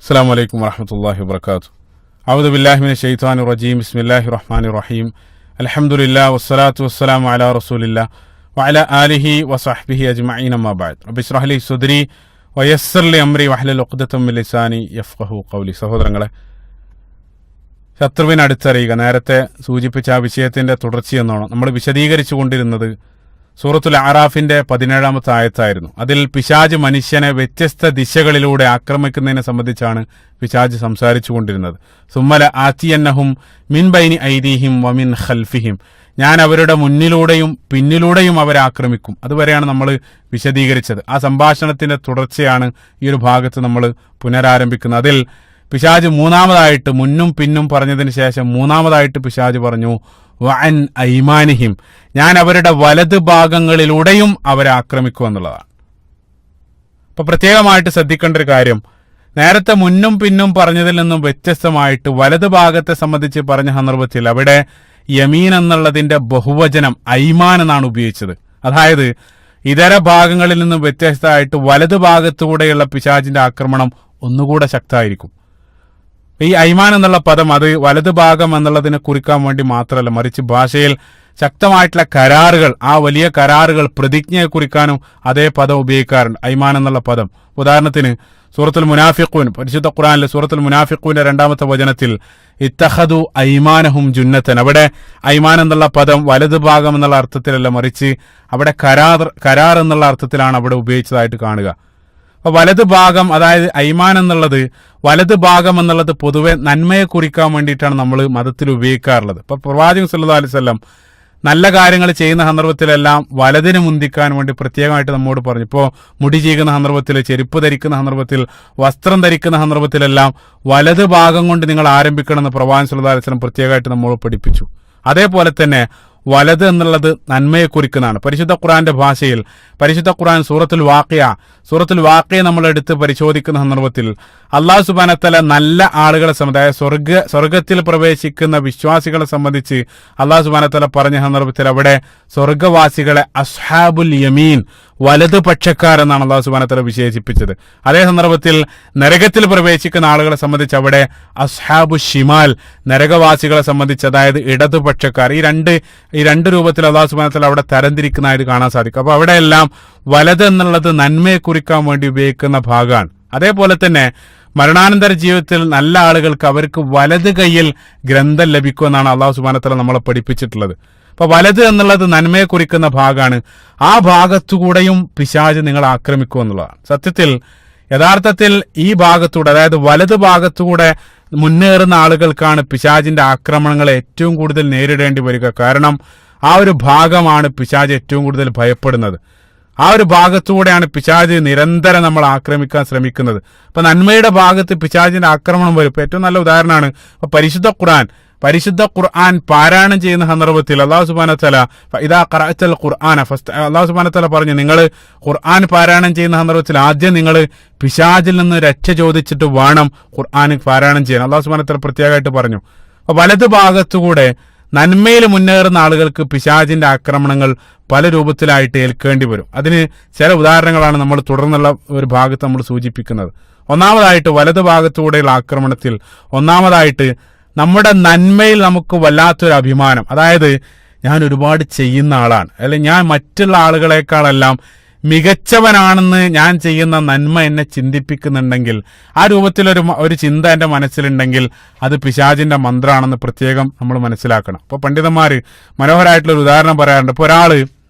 അസ്സലാമു അലൈക്കും വറഹ്മത്തുള്ളാഹി വബറകാതുഹു. അഊദു ബില്ലാഹി മിനശ് ശൈത്വാനിർ റജീം. ബിസ്മില്ലാഹിർ റഹ്മാനിർ റഹീം. അൽഹംദുലില്ലാഹി വസ്സലാത്തു വസ്സലാമു അലാ റസൂലില്ലാഹി വഅലാ ആലിഹി വസഹ്ബിഹി അജ്മഈൻ. അമ്മാ ബഅദ്. റബ്ബി ഇശ്റഹ് ലി സദ്രി വയസ്സിർ ലി അംരി വഹ്ലുൽ ഉഖ്ദതം മിൻ ലിസാനി യഫ്ഖഹു ഖൗലി. സഹോദരങ്ങളെ, ശത്രുവിനെ അടുത്തറിയുക. നേരത്തെ സൂചിപ്പിച്ച ആ വിഷയത്തിന്റെ തുടർച്ചയെന്നോണം നമ്മൾ വിശദീകരിച്ചു കൊണ്ടിരുന്നത് സൂറത്തുൽ അറാഫിന്റെ 17-ാമത്തെ ആയത്തായിരുന്നു. അതിൽ പിശാജ് മനുഷ്യനെ വ്യത്യസ്ത ദിശകളിലൂടെ ആക്രമിക്കുന്നതിനെ സംബന്ധിച്ചാണ് പിശാജ് സംസാരിച്ചു കൊണ്ടിരുന്നത്. സുമ്മല ആത്തിയന്നഹും മിൻ ബൈനി ഐദീഹിം വമിൻ ഖൽഫിഹിം, ഞാൻ അവരുടെ മുന്നിലൂടെയും പിന്നിലൂടെയും അവരെ ആക്രമിക്കും. അതുവരെയാണ് നമ്മൾ വിശദീകരിച്ചത്. ആ സംഭാഷണത്തിന്റെ തുടർച്ചയാണ് ഈ ഒരു ഭാഗത്ത് നമ്മൾ പുനരാരംഭിക്കുന്നത്. അതിൽ പിശാജ് മൂന്നാമതായിട്ട്, മുന്നും പിന്നും പറഞ്ഞതിന് ശേഷം മൂന്നാമതായിട്ട് പിശാജ് പറഞ്ഞു വഅൻ ഐമാനിഹിം, ഞാൻ അവരുടെ വലത് ഭാഗങ്ങളിലൂടെയും അവരെ ആക്രമിക്കും എന്നുള്ളതാണ്. അപ്പൊ പ്രത്യേകമായിട്ട് ശ്രദ്ധിക്കേണ്ട ഒരു കാര്യം, നേരത്തെ മുന്നും പിന്നും പറഞ്ഞതിൽ നിന്നും വ്യത്യസ്തമായിട്ട് വലത് ഭാഗത്തെ സംബന്ധിച്ച് പറഞ്ഞ സന്ദർഭത്തിൽ അവിടെ യമീൻ എന്നുള്ളതിന്റെ ബഹുവചനം ഐമാൻ എന്നാണ് ഉപയോഗിച്ചത്. അതായത് ഇതര ഭാഗങ്ങളിൽ നിന്നും വ്യത്യസ്തമായിട്ട് വലത് ഭാഗത്തുകൂടെയുള്ള പിശാചിന്റെ ആക്രമണം ഒന്നുകൂടെ ശക്തമായിരിക്കും. ഈ ഐമാൻ എന്നുള്ള പദം അത് വലത് ഭാഗം എന്നുള്ളതിനെ കുറിക്കാൻ വേണ്ടി മാത്രമല്ല, മറിച്ച് ഭാഷയിൽ ശക്തമായിട്ടുള്ള കരാറുകൾ, ആ വലിയ കരാറുകൾ, പ്രതിജ്ഞയെ കുറിക്കാനും അതേ പദം ഉപയോഗിക്കാറുണ്ട്, ഐമാൻ എന്നുള്ള പദം. ഉദാഹരണത്തിന് സൂറത്തുൽ മുനാഫിഖൂൻ, പരിശുദ്ധ ഖുർആനിലെ സൂറത്തുൽ മുനാഫിഖൂന്റെ 2-ാമത്തെ വചനത്തിൽ ഇത്തഖദു ഐമാനഹും ജുന്നത്തൻ, അവിടെ ഐമാൻ എന്നുള്ള പദം വലത് ഭാഗം എന്നുള്ള അർത്ഥത്തിലല്ല, മറിച്ച് അവിടെ കരാർ എന്നുള്ള അർത്ഥത്തിലാണ് അവിടെ ഉപയോഗിച്ചതായിട്ട് കാണുക. അപ്പൊ വലത് ഭാഗം, അതായത് ഐമാൻ എന്നുള്ളത്, വലത് ഭാഗം എന്നുള്ളത് പൊതുവെ നന്മയെ കുറിക്കാൻ വേണ്ടിയിട്ടാണ് നമ്മൾ മതത്തിൽ ഉപയോഗിക്കാറുള്ളത്. ഇപ്പൊ പ്രവാചകൻ സല്ലല്ലാഹു അലൈഹി വസല്ലം നല്ല കാര്യങ്ങൾ ചെയ്യുന്ന സന്ദർഭത്തിലെല്ലാം വലതിന് മുന്തിക്കാൻ വേണ്ടി പ്രത്യേകമായിട്ട് നമ്മോട് പറഞ്ഞു. ഇപ്പോൾ മുടി ചീകുന്ന സന്ദർഭത്തിൽ, ചെരുപ്പ് ധരിക്കുന്ന സന്ദർഭത്തിൽ, വസ്ത്രം ധരിക്കുന്ന സന്ദർഭത്തിലെല്ലാം വലത് ഭാഗം കൊണ്ട് നിങ്ങൾ ആരംഭിക്കണമെന്ന് പ്രവാചകൻ സല്ലല്ലാഹു അലൈഹി വസല്ലം പ്രത്യേകമായിട്ട് നമ്മോട് പഠിപ്പിച്ചു. അതേപോലെ തന്നെ വലത് എന്നുള്ളത് നന്മയെ കുറിക്കുന്നതാണ്. പരിശുദ്ധ ഖുർആന്റെ ഭാഷയിൽ പരിശുദ്ധ ഖുർആൻ സൂറത്തുൽ വാഖിയ നമ്മൾ എടുത്ത് പരിശോധിക്കുന്ന സന്ദർഭത്തിൽ അല്ലാഹു സുബ്ഹാനഹു വ തആല നല്ല ആളുകളെ സംബന്ധിച്ച്, സ്വർഗത്തിൽ പ്രവേശിക്കുന്ന വിശ്വാസികളെ സംബന്ധിച്ച് അല്ലാഹു സുബ്ഹാനഹു വ തആല പറഞ്ഞ സന്ദർഭത്തിൽ അവിടെ സ്വർഗവാസികളെ അസ്ഹാബുൽ യമീൻ, വലത് പക്ഷക്കാരെന്നാണ് അല്ലാഹു സുബ്ഹാനഹു വ തആല വിശേഷിപ്പിച്ചത്. അതേ സന്ദർഭത്തിൽ നരകത്തിൽ പ്രവേശിക്കുന്ന ആളുകളെ സംബന്ധിച്ച് അവിടെ അസ്ഹാബു ഷിമാൽ, നരകവാസികളെ സംബന്ധിച്ച് അതായത് ഇടതുപക്ഷക്കാർ. ഈ രണ്ട് രൂപത്തിൽ അല്ലാഹു സുബ്ഹാനഹു വ തആല അവിടെ തരംതിരിക്കുന്നതായിട്ട് കാണാൻ സാധിക്കും. അപ്പൊ അവിടെയെല്ലാം വലത് എന്നുള്ളത് നന്മയെ കുറിക്കാൻ വേണ്ടി ഉപയോഗിക്കുന്ന ഭാഗമാണ്. അതേപോലെ തന്നെ മരണാനന്തര ജീവിതത്തിൽ നല്ല ആളുകൾക്ക് അവർക്ക് വലത് കൈയിൽ ഗ്രന്ഥം ലഭിക്കുമെന്നാണ് അല്ലാഹു സുബ്ഹാനഹു വ തആല നമ്മളെ പഠിപ്പിച്ചിട്ടുള്ളത്. അപ്പൊ വലത് എന്നുള്ളത് നന്മയെ കുറിക്കുന്ന ഭാഗമാണ്. ആ ഭാഗത്തുകൂടെയും പിശാച് നിങ്ങൾ ആക്രമിക്കും എന്നുള്ളതാണ്. സത്യത്തിൽ യഥാർത്ഥത്തിൽ ഈ ഭാഗത്തൂടെ, അതായത് വലത് ഭാഗത്തുകൂടെ മുന്നേറുന്ന ആളുകൾക്കാണ് പിശാചിന്റെ ആക്രമണങ്ങൾ ഏറ്റവും കൂടുതൽ നേരിടേണ്ടി വരിക. കാരണം ആ ഒരു ഭാഗമാണ് പിശാച് ഏറ്റവും കൂടുതൽ ഭയപ്പെടുന്നത്. ആ ഒരു ഭാഗത്തുകൂടെയാണ് പിശാച് നിരന്തരം നമ്മൾ ആക്രമിക്കാൻ ശ്രമിക്കുന്നത്. അപ്പൊ നന്മയുടെ ഭാഗത്ത് പിശാചിന്റെ ആക്രമണം വരും. ഇപ്പൊ ഏറ്റവും നല്ല ഉദാഹരണമാണ് പരിശുദ്ധ ഖുർആൻ പാരായണം ചെയ്യുന്ന സന്ദർഭത്തിൽ അല്ലാഹു സുബ്ഹാനഹു വ തആല ഇദാ ഖറഅതൽ ഖുർആന അല്ലാഹു സുബ്ഹാനഹു വ തആല പറഞ്ഞു, നിങ്ങൾ ഖുർആൻ പാരായണം ചെയ്യുന്ന സന്ദർഭത്തിൽ ആദ്യം നിങ്ങൾ പിശാചിൽ നിന്ന് രക്ഷ ചോദിച്ചിട്ട് വേണം ഖുർആൻ പാരായണം ചെയ്യാൻ. അല്ലാഹു സുബ്ഹാനഹു വ തആല പ്രത്യേകമായിട്ട് പറഞ്ഞു. അപ്പൊ വലത് ഭാഗത്തുകൂടെ നന്മയിൽ മുന്നേറുന്ന ആളുകൾക്ക് പിശാചിന്റെ ആക്രമണങ്ങൾ പല രൂപത്തിലായിട്ട് ഏൽക്കേണ്ടി വരും. അതിന് ചില ഉദാഹരണങ്ങളാണ് നമ്മൾ തുടർന്നുള്ള ഒരു ഭാഗത്ത് നമ്മൾ സൂചിപ്പിക്കുന്നത്. ഒന്നാമതായിട്ട് വലത് ഭാഗത്തുകൂടെയുള്ള ആക്രമണത്തിൽ ഒന്നാമതായിട്ട് നമ്മുടെ നന്മയിൽ നമുക്ക് വല്ലാത്തൊരു അഭിമാനം, അതായത് ഞാൻ ഒരുപാട് ചെയ്യുന്ന ആളാണ്, അല്ലെങ്കിൽ ഞാൻ മറ്റുള്ള ആളുകളെക്കാളെല്ലാം മികച്ചവനാണെന്ന് ഞാൻ ചെയ്യുന്ന നന്മ എന്നെ ചിന്തിപ്പിക്കുന്നുണ്ടെങ്കിൽ, ആ രൂപത്തിലൊരു ചിന്ത എൻ്റെ മനസ്സിലുണ്ടെങ്കിൽ അത് പിശാചിന്റെ മന്ത്രമാണെന്ന് പ്രത്യേകം നമ്മൾ മനസ്സിലാക്കണം. അപ്പോൾ പണ്ഡിതന്മാർ മനോഹരമായിട്ടുള്ളൊരു ഉദാഹരണം പറയാറുണ്ട്. ഇപ്പോൾ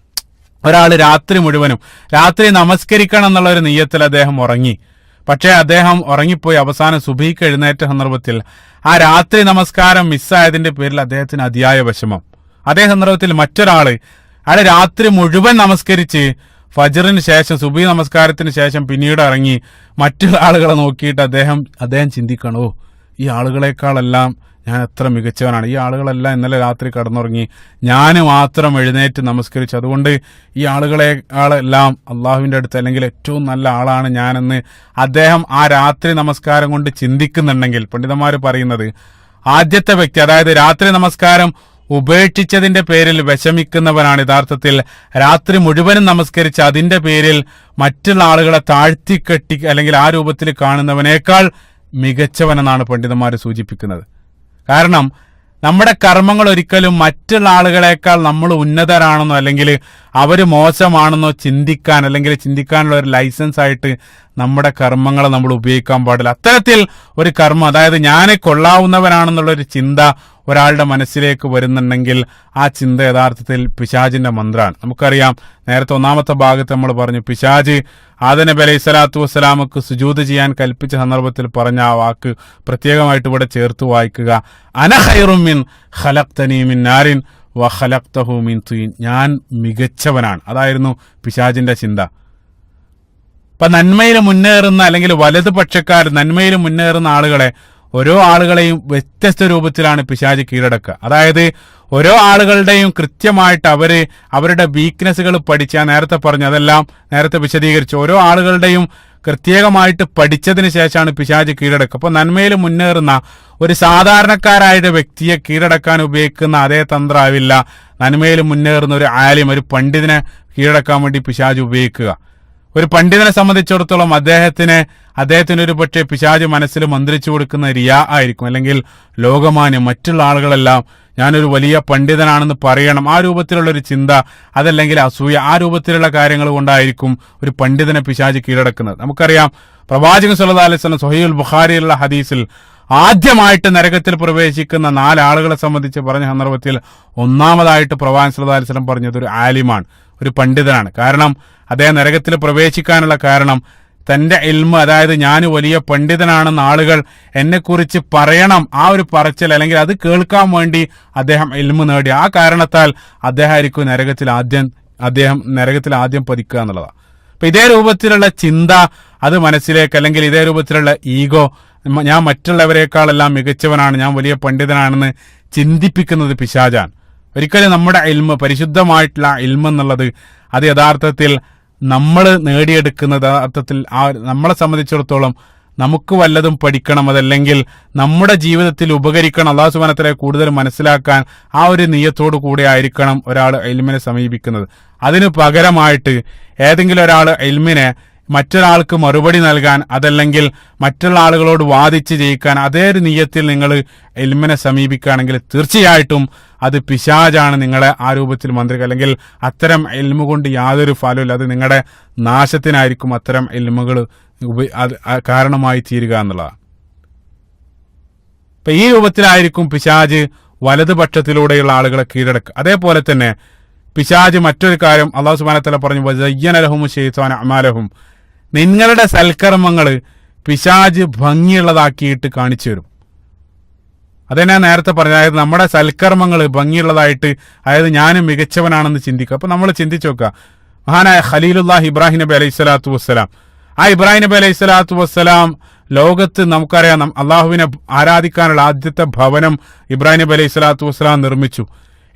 ഒരാൾ രാത്രി നമസ്കരിക്കണം എന്നുള്ള ഒരു നിയ്യത്തിൽ അദ്ദേഹം ഉറങ്ങി. പക്ഷേ അദ്ദേഹം ഉറങ്ങിപ്പോയി. അവസാനം സുബഹിക്ക് എഴുന്നേറ്റ സന്ദർഭത്തിൽ ആ രാത്രി നമസ്കാരം മിസ്സായതിന്റെ പേരിൽ അദ്ദേഹത്തിന് അതിയായ വിഷമം. അതേ സന്ദർഭത്തിൽ അയാൾ രാത്രി മുഴുവൻ നമസ്കരിച്ച് ഫജ്റിന് ശേഷം, സുബഹി നമസ്കാരത്തിന് ശേഷം പിന്നീട് ഇറങ്ങി മറ്റുള്ള ആളുകളെ നോക്കിയിട്ട് അദ്ദേഹം ചിന്തിക്കണോ, ഈ ആളുകളെക്കാളെല്ലാം ഞാൻ എത്ര മികച്ചവനാണ്, ഈ ആളുകളെല്ലാം ഇന്നലെ രാത്രി കടന്നുറങ്ങി, ഞാൻ മാത്രം എഴുന്നേറ്റ് നമസ്കരിച്ചു, അതുകൊണ്ട് ഈ ആളുകളെക്കാളെല്ലാം അള്ളാഹുവിന്റെ അടുത്ത് അല്ലെങ്കിൽ ഏറ്റവും നല്ല ആളാണ് ഞാനെന്ന് അദ്ദേഹം ആ രാത്രി നമസ്കാരം കൊണ്ട് ചിന്തിക്കുന്നുണ്ടെങ്കിൽ, പണ്ഡിതന്മാർ പറയുന്നത് ആദ്യത്തെ വ്യക്തി, അതായത് രാത്രി നമസ്കാരം ഉപേക്ഷിച്ചതിന്റെ പേരിൽ വിഷമിക്കുന്നവനാണ് യഥാർത്ഥത്തിൽ രാത്രി മുഴുവനും നമസ്കരിച്ച് അതിന്റെ പേരിൽ മറ്റുള്ള ആളുകളെ താഴ്ത്തിക്കെട്ടി അല്ലെങ്കിൽ ആ രൂപത്തിൽ കാണുന്നവനേക്കാൾ മികച്ചവനെന്നാണ് പണ്ഡിതന്മാർ സൂചിപ്പിക്കുന്നത്. കാരണം നമ്മുടെ കർമ്മങ്ങൾ ഒരിക്കലും മറ്റുള്ള ആളുകളെക്കാൾ നമ്മൾ ഉന്നതരാണെന്നോ അല്ലെങ്കിൽ അവർ മോശമാണെന്നോ ചിന്തിക്കാൻ അല്ലെങ്കിൽ ചിന്തിക്കാനുള്ള ഒരു ലൈസൻസ് ആയിട്ട് നമ്മുടെ കർമ്മങ്ങളെ നമ്മൾ ഉപയോഗിക്കാൻ പാടില്ല. അത്തരത്തിൽ ഒരു കർമ്മം, അതായത് ഞാൻ കൊള്ളാവുന്നവനാണെന്നുള്ളൊരു ചിന്ത ഒരാളുടെ മനസ്സിലേക്ക് വരുന്നുണ്ടെങ്കിൽ ആ ചിന്ത യഥാർത്ഥത്തിൽ പിശാചിന്റെ മന്ത്രമാണ്. നമുക്കറിയാം, നേരത്തെ ഒന്നാമത്തെ ഭാഗത്ത് നമ്മൾ പറഞ്ഞു, പിശാച് ആദം നബി അലൈഹി സ്വലാത്തു വസ്സലാമക്ക് സുജൂദ് ചെയ്യാൻ കൽപ്പിച്ച സന്ദർഭത്തിൽ പറഞ്ഞ ആ വാക്ക് പ്രത്യേകമായിട്ട് ഇവിടെ ചേർത്ത് വായിക്കുക. അന ഖൈറും മിൻ ഖലഖ്തനീ മിൻ നാരിൻ വ ഖലഖ്തഹു മിൻ തീൻ. ഞാൻ മികച്ചവനാണ്. അതായിരുന്നു പിശാചിന്റെ ചിന്ത. അപ്പൊ നന്മയിൽ മുന്നേറുന്ന അല്ലെങ്കിൽ വലതുപക്ഷക്കാർ നന്മയിൽ മുന്നേറുന്ന ആളുകളെ, ഓരോ ആളുകളെയും വ്യത്യസ്ത രൂപത്തിലാണ് പിശാച് കീഴടക്കുക. അതായത് ഓരോ ആളുകളുടെയും കൃത്യമായിട്ട് അവരുടെ വീക്ക്നെസ്സുകൾ പഠിച്ച്, ഞാൻ നേരത്തെ പറഞ്ഞു, അതെല്ലാം നേരത്തെ വിശദീകരിച്ചു. ഓരോ ആളുകളുടെയും പ്രത്യേകമായിട്ട് പഠിച്ചതിന് ശേഷമാണ് പിശാച് കീഴടക്കുക. അപ്പൊ നന്മയിൽ മുന്നേറുന്ന ഒരു സാധാരണക്കാരായ വ്യക്തിയെ കീഴടക്കാൻ ഉപയോഗിക്കുന്ന അതേ തന്ത്രമാവില്ല നന്മയിൽ മുന്നേറുന്ന ഒരു ആലിം, ഒരു പണ്ഡിതനെ കീഴടക്കാൻ വേണ്ടി പിശാച് ഉപയോഗിക്കുക. ഒരു പണ്ഡിതനെ സംബന്ധിച്ചിടത്തോളം അദ്ദേഹത്തിന് ഒരു പക്ഷേ പിശാച് മനസ്സിൽ മന്ത്രിച്ചു കൊടുക്കുന്ന റിയാ ആയിരിക്കും, അല്ലെങ്കിൽ ലോകമാന്യം, മറ്റുള്ള ആളുകളെല്ലാം ഞാനൊരു വലിയ പണ്ഡിതനാണെന്ന് പറയണം, ആ രൂപത്തിലുള്ള ഒരു ചിന്ത, അതല്ലെങ്കിൽ അസൂയ, ആ രൂപത്തിലുള്ള കാര്യങ്ങൾ കൊണ്ടായിരിക്കും ഒരു പണ്ഡിതനെ പിശാച് കീഴടക്കുന്നത്. നമുക്കറിയാം, പ്രവാചകൻ സല്ലല്ലാഹു അലൈഹി വസല്ലം സ്വഹീഹുൽ ബുഖാരിയിലുള്ള ഹദീസിൽ ആദ്യമായിട്ട് നരകത്തിൽ പ്രവേശിക്കുന്ന 4 ആളുകളെ സംബന്ധിച്ച് പറഞ്ഞ സന്ദർഭത്തിൽ ഒന്നാമതായിട്ട് പ്രവാചകൻ സല്ലല്ലാഹു അലൈഹി വസല്ലം പറഞ്ഞത് ഒരു ആലിമാണ്, ഒരു പണ്ഡിതനാണ്. കാരണം അദ്ദേഹം നരകത്തിൽ പ്രവേശിക്കാനുള്ള കാരണം തന്റെ ഇൽമ്, അതായത് ഞാൻ വലിയ പണ്ഡിതനാണെന്ന് ആളുകൾ എന്നെക്കുറിച്ച് പറയണം, ആ ഒരു പറച്ചിൽ, അല്ലെങ്കിൽ അത് കേൾക്കാൻ വേണ്ടി അദ്ദേഹം ഇൽമ് നേടി. ആ കാരണത്താൽ അദ്ദേഹം നരകത്തിൽ ആദ്യം പതിക്കുക എന്നുള്ളതാണ്. അപ്പൊ ഇതേ രൂപത്തിലുള്ള ചിന്ത അത് മനസ്സിലേക്ക്, അല്ലെങ്കിൽ ഇതേ രൂപത്തിലുള്ള ഈഗോ, ഞാൻ മറ്റുള്ളവരെക്കാളെല്ലാം മികച്ചവനാണ്, ഞാൻ വലിയ പണ്ഡിതനാണെന്ന് ചിന്തിപ്പിക്കുന്നത് പിശാചാണ്. ഒരിക്കലും നമ്മുടെ ഇൽമ്, പരിശുദ്ധമായിട്ടുള്ള ഇൽമ് എന്നുള്ളത് അത് യഥാർത്ഥത്തിൽ നമ്മൾ നേടിയെടുക്കുന്നത്, യഥാർത്ഥത്തിൽ നമ്മളെ സംബന്ധിച്ചിടത്തോളം നമുക്ക് വല്ലതും പഠിക്കണം, അതല്ലെങ്കിൽ നമ്മുടെ ജീവിതത്തിൽ ഉപകരിക്കണം, അല്ലാഹു സുബ്ഹാനഹു വ തആലയെ കൂടുതൽ മനസ്സിലാക്കാൻ ആ ഒരു നിയ്യത്തോടു കൂടെ ആയിരിക്കണം ഒരാൾ ഇൽമിനെ സമീപിക്കുന്നത്. അതിനു പകരമായിട്ട് ഏതെങ്കിലും ഒരാൾ ഇൽമിനെ മറ്റൊരാൾക്ക് മറുപടി നൽകാൻ, അതല്ലെങ്കിൽ മറ്റുള്ള ആളുകളോട് വാദിച്ച് ജയിക്കാൻ, അതേ ഒരു നിയ്യത്തിൽ നിങ്ങൾ ഇൽമിനെ സമീപിക്കുകയാണെങ്കിൽ തീർച്ചയായിട്ടും അത് പിശാചാണ് നിങ്ങളെ ആ രൂപത്തിൽ മന്ത്രിക്കുക. അല്ലെങ്കിൽ അത്തരം ഇൽമു കൊണ്ട് യാതൊരു ഫലമില്ല, അത് നിങ്ങളുടെ നാശത്തിനായിരിക്കും അത്തരം ഇൽമുകൾ കാരണമായി തീരുക എന്നുള്ളതാണ്. അപ്പൊ ഈ രൂപത്തിലായിരിക്കും പിശാച് വലതുപക്ഷത്തിലൂടെയുള്ള ആളുകളെ കീഴടക്കുക. അതേപോലെ തന്നെ പിശാച് മറ്റൊരു കാര്യം അല്ലാഹു സുബ്ഹാനഹു വ തആല പറഞ്ഞു, വസയ്യന ലഹുമു ശൈത്വാനു അഅമാലഹും, നിങ്ങളുടെ സൽക്കർമ്മങ്ങൾ പിശാച് ഭംഗിയുള്ളതാക്കിയിട്ട് കാണിച്ചു തരും. അതേ ഞാൻ നേരത്തെ പറഞ്ഞു, അതായത് നമ്മുടെ സൽക്കർമ്മങ്ങൾ ഭംഗിയുള്ളതായിട്ട്, അതായത് ഞാനും മികച്ചവനാണെന്ന് ചിന്തിക്കുക. അപ്പൊ നമ്മൾ ചിന്തിച്ചു നോക്കുക, മഹാനായ ഖലീലുല്ലാഹ് ഇബ്രാഹിം നബി അലൈഹി സ്വലാത്തു വസ്സലാം, ആ ഇബ്രാഹിം നബി അലൈഹി സ്വലാത്തു വസ്സലാം ലോകത്ത് നമുക്കറിയാം അള്ളാഹുവിനെ ആരാധിക്കാനുള്ള ആദ്യത്തെ ഭവനം ഇബ്രാഹിം നബി അലൈഹി സ്വലാത്തു വസ്സലാം നിർമ്മിച്ചു.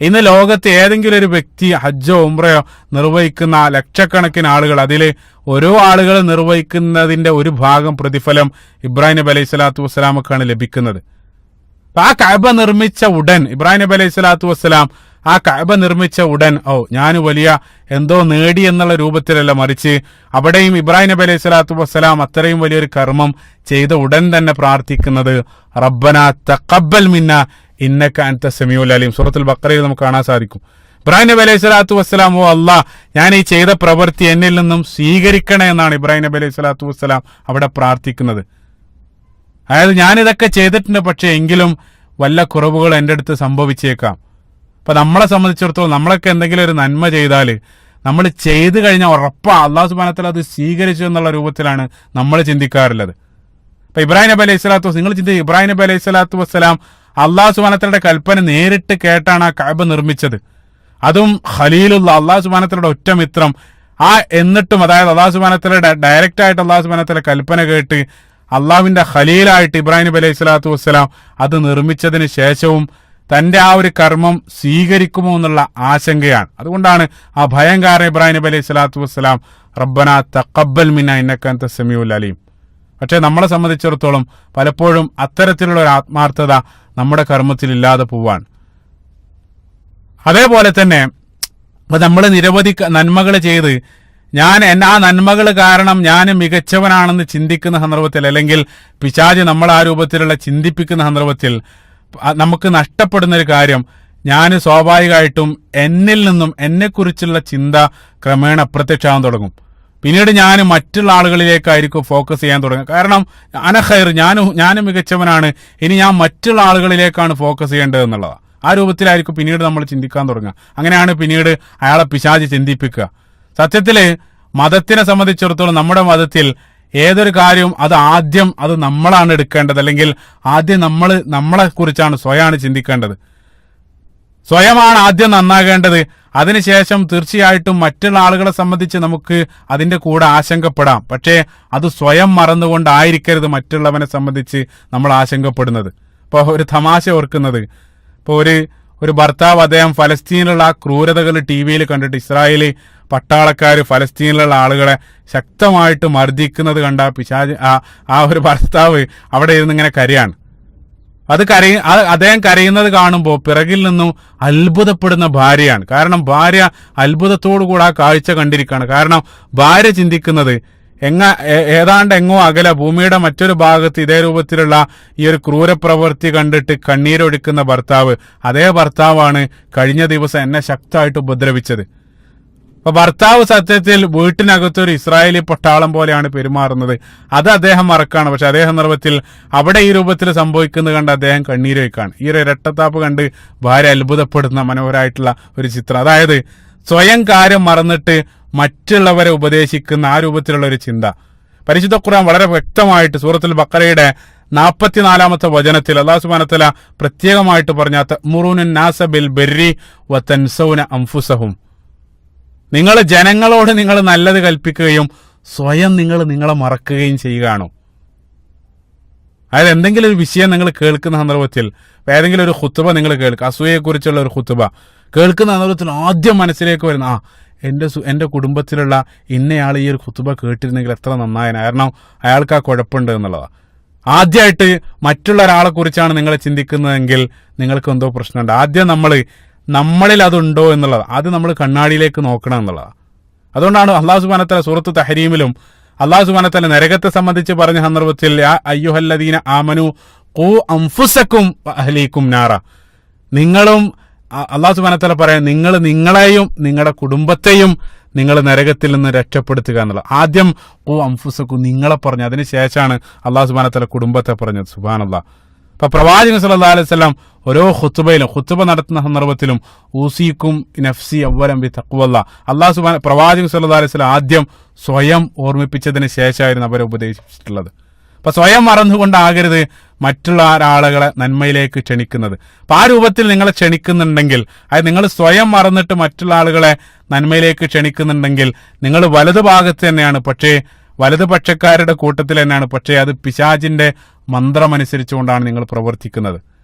ഇന്ന് ലോകത്ത് ഏതെങ്കിലും ഒരു വ്യക്തി ഹജ്ജോ ഉംറയോ നിർവഹിക്കുന്ന ലക്ഷക്കണക്കിന് ആളുകൾ, അതിൽ ഓരോ ആളുകൾ നിർവഹിക്കുന്നതിന്റെ ഒരു ഭാഗം പ്രതിഫലം ഇബ്രാഹിം നബി അലൈഹി സ്വലാത്തു വസ്സലാമക്കാണ് ലഭിക്കുന്നത്. ആ കഅബ നിർമ്മിച്ച ഉടൻ ഇബ്രാഹിം നബി അലൈഹി സ്വലാത്തു വസ്സലാം ആ കഅബ നിർമ്മിച്ച ഉടൻ ഞാൻ വലിയ എന്തോ നേടി എന്നുള്ള രൂപത്തിലല്ല, മറിച്ച് അവിടെയും ഇബ്രാഹിം നബി അലൈഹി സ്വലാത്തു വസ്സലാം അത്രയും വലിയൊരു കർമ്മം ചെയ്ത ഉടൻ തന്നെ പ്രാർത്ഥിക്കുന്നത് റബ്ബന തഖബ്ബൽ മിന്ന ഇന്നക അൻത സമീഉൽ അലീം. സൂറത്തുൽ ബഖറയിൽ നമുക്ക് കാണാൻ സാധിക്കും. ഇബ്രാഹിം നബി അലൈഹി സ്വലാത്തു വസ്സലാം, ഓ അല്ലാഹ്, ഞാൻ ഈ ചെയ്ത പ്രവൃത്തി എന്നിൽ നിന്നും സ്വീകരിക്കണേ എന്നാണ് ഇബ്രാഹിം നബി അലൈഹി സ്വലാത്തു വസ്സലാം അവിടെ പ്രാർത്ഥിക്കുന്നത്. അതായത് ഞാനിതൊക്കെ ചെയ്തിട്ടുണ്ട്, പക്ഷേ എങ്കിലും വല്ല കുറവുകൾ എൻ്റെ അടുത്ത് സംഭവിച്ചേക്കാം. അപ്പൊ നമ്മളെ സംബന്ധിച്ചിടത്തോളം നമ്മളൊക്കെ എന്തെങ്കിലും ഒരു നന്മ ചെയ്താൽ നമ്മൾ ചെയ്തു കഴിഞ്ഞാൽ ഉറപ്പാ അല്ലാഹു സുബ്ഹാനഹു വ തആല അത് സ്വീകരിച്ചു എന്നുള്ള രൂപത്തിലാണ് നമ്മൾ ചിന്തിക്കാറുള്ളത്. അപ്പൊ ഇബ്രാഹിം നബി അലൈഹി സ്വലാത്തു നിങ്ങൾ ചിന്തിക്കുക, ഇബ്രാഹിം നബി അലൈഹി സ്വലാത്തു വസ്സലാം അല്ലാഹു സുബ്ഹാനഹു വ തആലയുടെ കൽപ്പന നേരിട്ട് കേട്ടാണ് ആ കഅബ നിർമ്മിച്ചത്. അതും ഖലീലുള്ള അല്ലാഹു സുബ്ഹാനഹു വ തആലയുടെ ഒറ്റ മിത്രം. എന്നിട്ടും അതായത് അല്ലാഹു സുബ്ഹാനഹു വ തആലയുടെ ഡയറക്റ്റ് ആയിട്ട് അല്ലാഹു സുബ്ഹാനഹു വ തആല കൽപ്പന കേട്ട് അള്ളാഹുവിന്റെ ഖലീലായിട്ട് ഇബ്രാഹിം നബി അലൈഹി സ്വലാത്തു വസ്സലാം അത് നിർമ്മിച്ചതിന് ശേഷവും തന്റെ ആ ഒരു കർമ്മം സ്വീകരിക്കുമോ എന്നുള്ള ആശങ്കയാണ്. അതുകൊണ്ടാണ് ആ ഭയങ്കാരൻ ഇബ്രാഹിം നബി അലൈഹി സ്വലാത്തു വസ്സലാം റബ്ബന തഖബ്ബൽ മിന്ന ഇന്നക അൻത സമീഉൽ അലീം. പക്ഷെ നമ്മളെ സംബന്ധിച്ചിടത്തോളം പലപ്പോഴും അത്തരത്തിലുള്ള ഒരു ആത്മാർത്ഥത നമ്മുടെ കർമ്മത്തിൽ ഇല്ലാതെ പോവാണ്. അതേപോലെ തന്നെ നമ്മൾ നിരവധി നന്മകൾ ചെയ്ത് ആ നന്മകൾ കാരണം ഞാൻ മികച്ചവനാണെന്ന് ചിന്തിക്കുന്ന സന്ദർഭത്തിൽ, അല്ലെങ്കിൽ പിശാച് നമ്മൾ ആ രൂപത്തിലുള്ള ചിന്തിപ്പിക്കുന്ന സന്ദർഭത്തിൽ നമുക്ക് നഷ്ടപ്പെടുന്ന ഒരു കാര്യം, ഞാൻ സ്വാഭാവികമായിട്ടും എന്നിൽ നിന്നും എന്നെക്കുറിച്ചുള്ള ചിന്ത ക്രമേണ അപ്രത്യക്ഷമാകാൻ തുടങ്ങും. പിന്നീട് ഞാൻ മറ്റുള്ള ആളുകളിലേക്കായിരിക്കും ഫോക്കസ് ചെയ്യാൻ തുടങ്ങുക. കാരണം അനഖൈർ, ഞാൻ മികച്ചവനാണ്, ഇനി ഞാൻ മറ്റുള്ള ആളുകളിലേക്കാണ് ഫോക്കസ് ചെയ്യേണ്ടത് എന്നുള്ളതാണ്. ആ രൂപത്തിലായിരിക്കും പിന്നീട് നമ്മൾ ചിന്തിക്കാൻ തുടങ്ങുക. അങ്ങനെയാണ് പിന്നീട് അയാളെ പിശാച് ചിന്തിപ്പിക്കുക. സത്യത്തില് മതത്തിനെ സംബന്ധിച്ചിടത്തോളം നമ്മുടെ മതത്തിൽ ഏതൊരു കാര്യവും അത് നമ്മളാണ് എടുക്കേണ്ടത്, അല്ലെങ്കിൽ ആദ്യം നമ്മളെ കുറിച്ചാണ് സ്വയമാണ് ചിന്തിക്കേണ്ടത്. സ്വയമാണ് ആദ്യം നന്നാകേണ്ടത്. അതിനുശേഷം തീർച്ചയായിട്ടും മറ്റുള്ള ആളുകളെ സംബന്ധിച്ച് നമുക്ക് അതിന്റെ കൂടെ ആശങ്കപ്പെടാം. പക്ഷേ അത് സ്വയം മറന്നുകൊണ്ടായിരിക്കരുത് മറ്റുള്ളവനെ സംബന്ധിച്ച് നമ്മൾ ആശങ്കപ്പെടുന്നത്. ഇപ്പോൾ ഒരു തമാശ ഓർക്കുന്നത്, ഇപ്പോൾ ഒരു ഭർത്താവ് അദ്ദേഹം ഫലസ്തീനിലുള്ള ആ ക്രൂരതകൾ TV കണ്ടിട്ട്, ഇസ്രായേലി പട്ടാളക്കാർ ഫലസ്തീനിലുള്ള ആളുകളെ ശക്തമായിട്ട് മർദ്ദിക്കുന്നത് കണ്ട പിശാച് ആ ഒരു ഭർത്താവ് അവിടെ ഇരുന്ന് ഇങ്ങനെ കരയാണ്. അദ്ദേഹം കരയുന്നത് കാണുമ്പോൾ പിറകിൽ നിന്നും അത്ഭുതപ്പെടുന്ന ഭാര്യയാണ്. കാരണം ഭാര്യ അത്ഭുതത്തോടുകൂടി ആ കാഴ്ച കണ്ടിരിക്കുകയാണ്. കാരണം ഭാര്യ ചിന്തിക്കുന്നത് ഏതാണ്ട് എങ്ങോ അകലെ ഭൂമിയുടെ മറ്റൊരു ഭാഗത്ത് ഇതേ രൂപത്തിലുള്ള ഈ ഒരു ക്രൂരപ്രവൃത്തി കണ്ടിട്ട് കണ്ണീരൊഴുക്കുന്ന ഭർത്താവ്, അതേ ഭർത്താവാണ് കഴിഞ്ഞ ദിവസം എന്നെ ശക്തമായിട്ട് ഉപദ്രവിച്ചത്. അപ്പൊ ഭർത്താവ് സത്യത്തിൽ വീട്ടിനകത്തൊരു ഇസ്രായേലി പട്ടാളം പോലെയാണ് പെരുമാറുന്നത്. അത് അദ്ദേഹം മറക്കാണ്. പക്ഷെ അതേ സന്ദർഭത്തിൽ അവിടെ ഈ രൂപത്തിൽ സംഭവിക്കുന്നത് കണ്ട് അദ്ദേഹം കണ്ണീര് വയ്ക്കാണ്. ഈ ഒരു ഇരട്ടത്താപ്പ് കണ്ട് ഭാര്യ അത്ഭുതപ്പെടുന്ന മനോഹരമായിട്ടുള്ള ഒരു ചിത്രം. അതായത് സ്വയം കാര്യം മറന്നിട്ട് മറ്റുള്ളവരെ ഉപദേശിക്കുന്ന ആ രൂപത്തിലുള്ള ഒരു ചിന്ത. പരിശുദ്ധ ഖുർആൻ വളരെ വ്യക്തമായിട്ട് സൂറത്തുൽ ബഖറയുടെ 44-ാമത്തെ വചനത്തിൽ അല്ലാഹു സുബ്ഹാനഹു വ തആല പ്രത്യേകമായിട്ട് പറഞ്ഞ തഅ്മുറൂന നാസ ബിൽ ബിർരി വതൻസൗന അൻഫുസഹും, നിങ്ങൾ ജനങ്ങളോട് നിങ്ങൾ നല്ലത് കൽപ്പിക്കുകയും സ്വയം നിങ്ങളെ മറക്കുകയും ചെയ്യുകയാണോ? അതായത് എന്തെങ്കിലും ഒരു വിഷയം നിങ്ങൾ കേൾക്കുന്ന സന്ദർഭത്തിൽ, ഏതെങ്കിലും ഒരു ഖുത്ബ നിങ്ങൾ കേൾക്കുക, അസൂയയെക്കുറിച്ചുള്ള ഒരു ഖുത്ബ കേൾക്കുന്ന സന്ദർഭത്തിൽ ആദ്യം മനസ്സിലേക്ക് വരുന്ന എൻ്റെ കുടുംബത്തിലുള്ള ഇന്നയാൾ ഈ ഒരു ഖുത്ബ കേട്ടിരുന്നെങ്കിൽ എത്ര നന്നായന, കാരണം അയാൾക്ക് ആ കുഴപ്പമുണ്ട് എന്നുള്ളതാണ്. ആദ്യമായിട്ട് മറ്റുള്ള ഒരാളെ കുറിച്ചാണ് നിങ്ങൾ ചിന്തിക്കുന്നതെങ്കിൽ നിങ്ങൾക്ക് എന്തോ പ്രശ്നമുണ്ട്. ആദ്യം നമ്മളിൽ അതുണ്ടോ എന്നുള്ളത്, അത് നമ്മൾ കണ്ണാടിയിലേക്ക് നോക്കണം എന്നുള്ളതാണ്. അതുകൊണ്ടാണ് അല്ലാഹു സുബ്ഹാനഹു വ തആല സൂറത്ത് തഹരീമിലും അല്ലാഹു സുബ്ഹാനഹു വ തആല നരകത്തെ സംബന്ധിച്ച് പറഞ്ഞ സന്ദർഭത്തിൽ യാ അയ്യുഹല്ലദീന ആമനു ഖൂ അൻഫുസക്കും വഅഹ്ലീകും നാറ, നിങ്ങളും അല്ലാഹു സുബ്ഹാനഹു വ തആല പറയാൻ നിങ്ങളെയും നിങ്ങളുടെ കുടുംബത്തെയും നിങ്ങൾ നരകത്തിൽ നിന്ന് രക്ഷപ്പെടുത്തുക എന്നുള്ളത്. ആദ്യം ഖൂ അൻഫുസക്കും നിങ്ങളെ പറഞ്ഞു, അതിനുശേഷമാണ് അല്ലാഹു സുബ്ഹാനഹു വ തആല കുടുംബത്തെ പറഞ്ഞത്. സുബ്ഹാനല്ലാഹ്. അപ്പൊ പ്രവാചകൻ സല്ലല്ലാഹു അലൈഹി വസല്ലം ഓരോ ഖുത്ബ നടത്തുന്ന സന്ദർഭത്തിൽ ഊസിക്കും നഫ്സി അവ്വലം ബി തഖ്വല്ലാഹ്, അല്ലാഹു സുബ്ഹാനഹു പ്രവാചകൻ സല്ലല്ലാഹു അലൈഹി വസല്ലം ആദ്യം സ്വയം ഓർമ്മിപ്പിച്ചതിന് ശേഷമായിരുന്നു അവരെ ഉപദേശിച്ചിട്ടുള്ളത്. അപ്പൊ സ്വയം മറന്നുകൊണ്ടാകരുത് മറ്റുള്ള ആളുകളെ നന്മയിലേക്ക് ക്ഷണിക്കുന്നത്. അപ്പൊ ആ രൂപത്തിൽ നിങ്ങളെ ക്ഷണിക്കുന്നുണ്ടെങ്കിൽ, അതായത് നിങ്ങൾ സ്വയം മറന്നിട്ട് മറ്റുള്ള ആളുകളെ നന്മയിലേക്ക് ക്ഷണിക്കുന്നുണ്ടെങ്കിൽ നിങ്ങൾ വലതു ഭാഗത്ത് തന്നെയാണ്, പക്ഷേ വലതുപക്ഷക്കാരുടെ കൂട്ടത്തിൽ തന്നെയാണ്. പക്ഷേ അത് പിശാചിന്റെ മന്ത്രമനുസരിച്ചുകൊണ്ടാണ് നിങ്ങൾ പ്രവർത്തിക്കുന്നത്.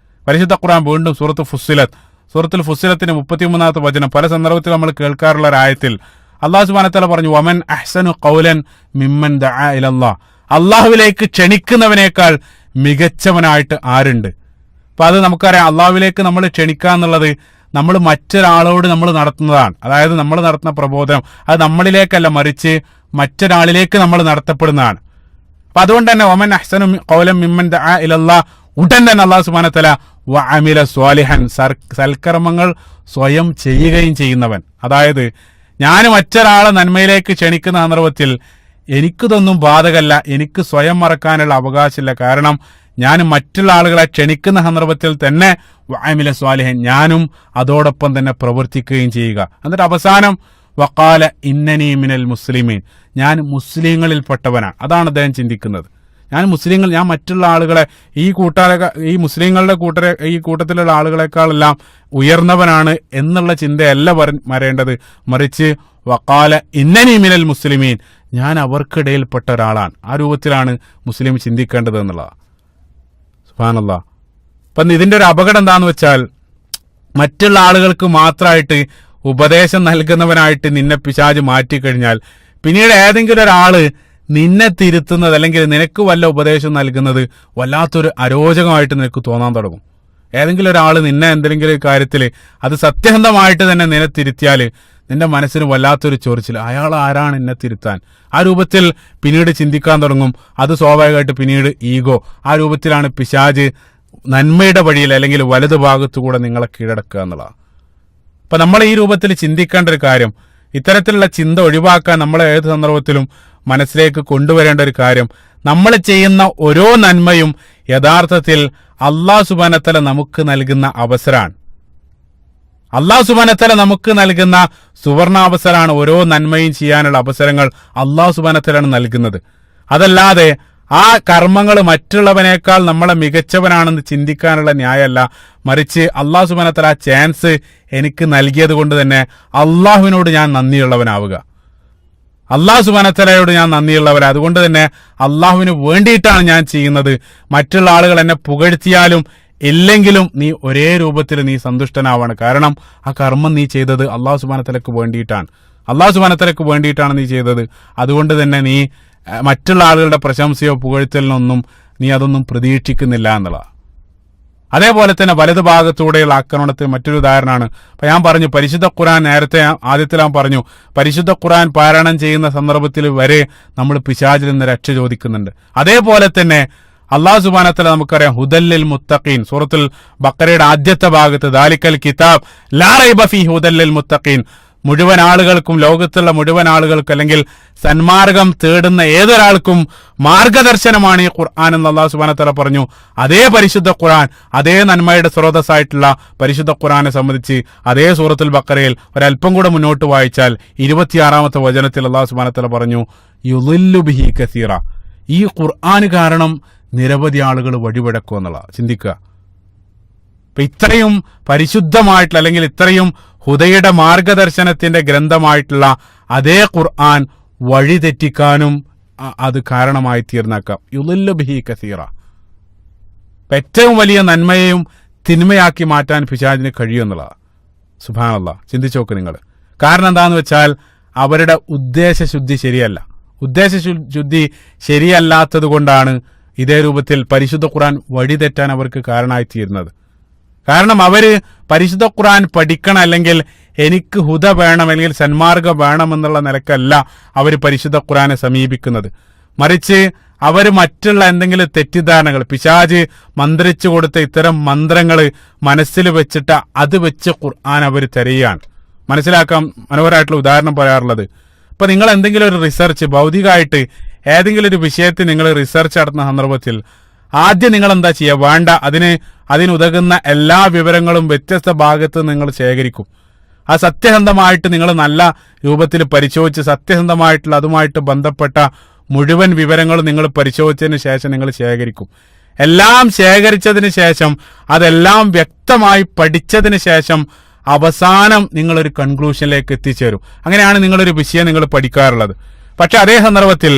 പരിശുദ്ധ ഖുർആൻ വീണ്ടും സൂറത്തുൽ ഫുസ്സിലത്തിന്റെ 33-ാമത്തെ വചനം പല സന്ദർഭത്തിൽ നമ്മൾ കേൾക്കാറുള്ള ഒരു ആയത്തിൽ അല്ലാഹു സുബ്ഹാനഹു വ തആല പറഞ്ഞു, വമൻ അഹ്സനു ഖൗലൻ മിമ്മൻ ദഅ ഇലല്ലാഹ്, അള്ളാഹുവിലേക്ക് ക്ഷണിക്കുന്നവനേക്കാൾ മികച്ചവനായിട്ട് ആരുണ്ട്? അപ്പൊ അത് നമുക്കറിയാം, അള്ളാഹുവിലേക്ക് നമ്മൾ ക്ഷണിക്കുക എന്നുള്ളത് നമ്മൾ മറ്റൊരാളോട് നമ്മൾ നടത്തുന്നതാണ്. അതായത് നമ്മൾ നടത്തുന്ന പ്രബോധനം അത് നമ്മളിലേക്കല്ല, മറിച്ച് മറ്റൊരാളിലേക്ക് നമ്മൾ നടത്തപ്പെടുന്നതാണ്. അപ്പൊ അതുകൊണ്ട് തന്നെ ഒമൻ അഹ്സനു ഖൗലൻ മിമ്മൻ ദഅ ഇലല്ലാഹ്, ഉടൻ തന്നെ അല്ലാഹു സുബ്ഹാനഹു വ തആല വഅമില സ്വാലിഹൻ, സൽക്കർമ്മങ്ങൾ സ്വയം ചെയ്യുകയും ചെയ്യുന്നവൻ. അതായത് ഞാൻ മറ്റൊരാളെ നന്മയിലേക്ക് ക്ഷണിക്കുന്ന സന്ദർഭത്തിൽ എനിക്കിതൊന്നും ബാധകല്ല, എനിക്ക് സ്വയം മറക്കാനുള്ള അവകാശമില്ല. കാരണം ഞാൻ മറ്റുള്ള ആളുകളെ ക്ഷണിക്കുന്ന സന്ദർഭത്തിൽ തന്നെ വഅമില സ്വാലിഹൻ, ഞാനും അതോടൊപ്പം തന്നെ പ്രവർത്തിക്കുകയും ചെയ്യുക. എന്നിട്ട് അവസാനം വഖാല ഇന്നനി മിനൽ മുസ്ലിമീൻ, ഞാൻ മുസ്ലിങ്ങളിൽപ്പെട്ടവനാണ്. അതാണ് അദ്ദേഹം ചിന്തിക്കുന്നത്. ഞാൻ മറ്റുള്ള ആളുകളെ ഈ മുസ്ലിങ്ങളുടെ ഈ കൂട്ടത്തിലുള്ള ആളുകളെക്കാളെല്ലാം ഉയർന്നവനാണ് എന്നുള്ള ചിന്തയല്ല വരേണ്ടത്, മറിച്ച് വഖാല ഇന്നനി മിനൽ മുസ്ലിമീൻ, ഞാൻ അവർക്കിടയിൽപ്പെട്ട ഒരാളാണ്. ആ രൂപത്തിലാണ് മുസ്ലിം ചിന്തിക്കേണ്ടത് എന്നുള്ളതാണ്. സുബ്ഹാനല്ലാഹ്. അപ്പം ഇതിന്റെ ഒരു അപകടം എന്താന്ന് വെച്ചാൽ, മറ്റുള്ള ആളുകൾക്ക് മാത്രമായിട്ട് ഉപദേശം നൽകുന്നവനായിട്ട് നിന്നെ പിശാച് മാറ്റിക്കഴിഞ്ഞാൽ പിന്നീട് ഏതെങ്കിലും ഒരാള് നിന്നെ തിരുത്തുന്നത് അല്ലെങ്കിൽ നിനക്ക് വല്ല ഉപദേശം നൽകുന്നത് വല്ലാത്തൊരു അരോചകമായിട്ട് നിനക്ക് തോന്നാൻ തുടങ്ങും. ഏതെങ്കിലും ഒരാൾ നിന്നെ എന്തെങ്കിലും കാര്യത്തിൽ അത് സത്യസന്ധമായിട്ട് തന്നെ നിന്നെ തിരുത്തിയാൽ നിന്റെ മനസ്സിന് വല്ലാത്തൊരു ചൊറിച്ചിൽ, അയാൾ ആരാണ് എന്നെ തിരുത്താൻ? ആ രൂപത്തിൽ പിന്നീട് ചിന്തിക്കാൻ തുടങ്ങും. അത് സ്വാഭാവികമായിട്ട് പിന്നീട് ഈഗോ, ആ രൂപത്തിലാണ് പിശാച് നന്മയുടെ വഴിയിൽ അല്ലെങ്കിൽ വലതു ഭാഗത്തുകൂടെ നിങ്ങളെ കീഴടക്കുക എന്നുള്ളതാണ്. അപ്പൊ നമ്മൾ ഈ രൂപത്തിൽ ചിന്തിക്കേണ്ട ഒരു കാര്യം, ഇത്തരത്തിലുള്ള ചിന്ത ഒഴിവാക്കാൻ നമ്മൾ ഏത് സന്ദർഭത്തിലും മനസ്സിലേക്ക് കൊണ്ടുവരേണ്ട ഒരു കാര്യം, നമ്മൾ ചെയ്യുന്ന ഓരോ നന്മയും യഥാർത്ഥത്തിൽ അല്ലാഹു സുബ്ഹാനഹു വ തആല നമുക്ക് നൽകുന്ന അവസരമാണ്. അല്ലാഹു സുബ്ഹാനഹു വ തആല നമുക്ക് നൽകുന്ന സുവർണാവസരമാണ്. ഓരോ നന്മയും ചെയ്യാനുള്ള അവസരങ്ങൾ അല്ലാഹു സുബ്ഹാനഹു വ തആലയാണ് നൽകുന്നത്. അതല്ലാതെ ആ കർമ്മങ്ങൾ മറ്റുള്ളവനേക്കാൾ നമ്മളെ മികച്ചവനാണെന്ന് ചിന്തിക്കാനുള്ള ന്യായമല്ല. മറിച്ച് അല്ലാഹു സുബ്ഹാനഹു വ തആല ആ ചാൻസ് എനിക്ക് നൽകിയത് കൊണ്ട് തന്നെ അള്ളാഹുവിനോട് ഞാൻ നന്ദിയുള്ളവനാവുക, അല്ലാഹു സുബ്ഹാനഹു വ തആലയോട് ഞാൻ നന്ദിയുള്ളവരാ. അതുകൊണ്ട് തന്നെ അള്ളാഹുവിന് വേണ്ടിയിട്ടാണ് ഞാൻ ചെയ്യുന്നത്. മറ്റുള്ള ആളുകൾ എന്നെ പുകഴ്ത്തിയാലും ഇല്ലെങ്കിലും നീ ഒരേ രൂപത്തിൽ നീ സന്തുഷ്ടനാവാണ്. കാരണം ആ കർമ്മം നീ ചെയ്തത് അല്ലാഹു സുബ്ഹാനഹു വ തആലക്ക് വേണ്ടിയിട്ടാണ്, അല്ലാഹു സുബ്ഹാനഹു വ തആലക്ക് വേണ്ടിയിട്ടാണ് നീ ചെയ്തത്. അതുകൊണ്ട് തന്നെ നീ മറ്റുള്ള ആളുകളുടെ പ്രശംസയോ പുകഴ്ത്തലിനൊന്നും നീ അതൊന്നും പ്രതീക്ഷിക്കുന്നില്ല എന്നുള്ളതാണ്. അതേപോലെ തന്നെ വലതു ഭാഗത്തൂടെയുള്ള ആക്രമണത്തിന് മറ്റൊരു ഉദാഹരണമാണ്. അപ്പൊ ഞാൻ പറഞ്ഞു, പരിശുദ്ധ ഖുർആൻ നേരത്തെ ആദ്യത്തിൽ ഞാൻ പറഞ്ഞു, പരിശുദ്ധ ഖുർആൻ പാരായണം ചെയ്യുന്ന സന്ദർഭത്തിൽ വരെ നമ്മൾ പിശാചിൽ നിന്ന് രക്ഷ ചോദിക്കുന്നുണ്ട്. അതേപോലെ തന്നെ അല്ലാഹു സുബ്ഹാനഹു വ തആല നമുക്കറിയാം, ഹുദല്ലിൽ മുത്തഖീൻ, സൂറത്തുൽ ബഖറയുടെ ആദ്യത്തെ ഭാഗത്ത് ദാലിക്കൽ കിതാബ് ലാ റൈബ ഫീഹി ഹുദല്ലിൽ മുത്തഖീൻ, മുഴുവൻ ആളുകൾക്കും, ലോകത്തുള്ള മുഴുവൻ ആളുകൾക്കും അല്ലെങ്കിൽ സന്മാർഗം തേടുന്ന ഏതൊരാൾക്കും മാർഗദർശനമാണ് ഈ ഖുർആൻ എന്ന് അല്ലാഹു സുബ്ഹാനഹു വ തആല പറഞ്ഞു. അതേ പരിശുദ്ധ ഖുർആൻ, അതേ നന്മയുടെ സ്രോതസ്സായിട്ടുള്ള പരിശുദ്ധ ഖുർആനെ സംബന്ധിച്ച് അതേ സൂറത്തുൽ ബഖറയിൽ ഒരല്പം കൂടെ മുന്നോട്ട് വായിച്ചാൽ 26-ാമത്തെ വചനത്തിൽ അല്ലാഹു സുബ്ഹാനഹു വ തആല പറഞ്ഞു, യുളില്ലു ബിഹി കസീറ, ഈ ഖുർആൻ കാരണം നിരവധി ആളുകൾ വഴിപിഴക്കും എന്നുള്ള ചിന്തിക്കുക. ഇപ്പൊ ഇത്രയും പരിശുദ്ധമായിട്ടുള്ള അല്ലെങ്കിൽ ഇത്രയും ഹുദയുടെ മാർഗദർശനത്തിന്റെ ഗ്രന്ഥമായിട്ടുള്ള അതേ ഖുർആൻ വഴിതെറ്റിക്കാനും അത് കാരണമായി തീർന്നേക്കാം. യുളില്ലു ബിഹി കസീറ, ഏറ്റവും വലിയ നന്മയെയും തിന്മയാക്കി മാറ്റാൻ പിശാചിന് കഴിയുമെന്നുള്ളതാണ്. സുബ്ഹാനല്ലാഹ്, ചിന്തിച്ചു നോക്ക് നിങ്ങൾ. കാരണം എന്താന്ന് വെച്ചാൽ അവരുടെ ഉദ്ദേശശുദ്ധി ശരിയല്ല. ഉദ്ദേശശുദ്ധി ശരിയല്ലാത്തത് കൊണ്ടാണ് ഇതേ രൂപത്തിൽ പരിശുദ്ധ ഖുർആൻ വഴിതെറ്റാൻ അവർക്ക് കാരണമായി തീരുന്നത്. കാരണം അവര് പരിശുദ്ധ ഖുർആൻ പഠിക്കണം, അല്ലെങ്കിൽ എനിക്ക് ഹുദ വേണം, അല്ലെങ്കിൽ സന്മാർഗം വേണമെന്നുള്ള നിലക്കല്ല അവർ പരിശുദ്ധ ഖുർആനെ സമീപിക്കുന്നത്. മറിച്ച് അവർ മറ്റുള്ള എന്തെങ്കിലും തെറ്റിദ്ധാരണകൾ, പിശാച് മന്ത്രിച്ചു കൊടുത്ത ഇത്തരം മന്ത്രങ്ങൾ മനസ്സിൽ വെച്ചിട്ട് അത് വെച്ച് ഖുർആൻ അവർ തിരയാണ്. മനസ്സിലാക്കാൻ മനോഹരമായിട്ടുള്ള ഉദാഹരണം പറയാറുള്ളത്, ഇപ്പൊ നിങ്ങൾ എന്തെങ്കിലും ഒരു റിസർച്ച്, ഭൗതികമായിട്ട് ഏതെങ്കിലും ഒരു വിഷയത്തിൽ നിങ്ങൾ റിസർച്ച് നടത്തുന്ന സന്ദർഭത്തിൽ ആദ്യം നിങ്ങൾ എന്താ ചെയ്യുക? വേണ്ട, അതിനുതകുന്ന എല്ലാ വിവരങ്ങളും വ്യത്യസ്ത ഭാഗത്ത് നിങ്ങൾ ശേഖരിക്കും. ആ സത്യസന്ധമായിട്ട് നിങ്ങൾ നല്ല രൂപത്തിൽ പരിശോധിച്ച് സത്യസന്ധമായിട്ടുള്ള അതുമായിട്ട് ബന്ധപ്പെട്ട മുഴുവൻ വിവരങ്ങളും നിങ്ങൾ പരിശോധിച്ചതിന് ശേഷം നിങ്ങൾ ശേഖരിക്കും. എല്ലാം ശേഖരിച്ചതിന് ശേഷം അതെല്ലാം വ്യക്തമായി പഠിച്ചതിന് ശേഷം അവസാനം നിങ്ങളൊരു കൺക്ലൂഷനിലേക്ക് എത്തിച്ചേരും. അങ്ങനെയാണ് നിങ്ങളൊരു വിഷയം നിങ്ങൾ പഠിക്കാറുള്ളത്. പക്ഷെ അതേ സന്ദർഭത്തിൽ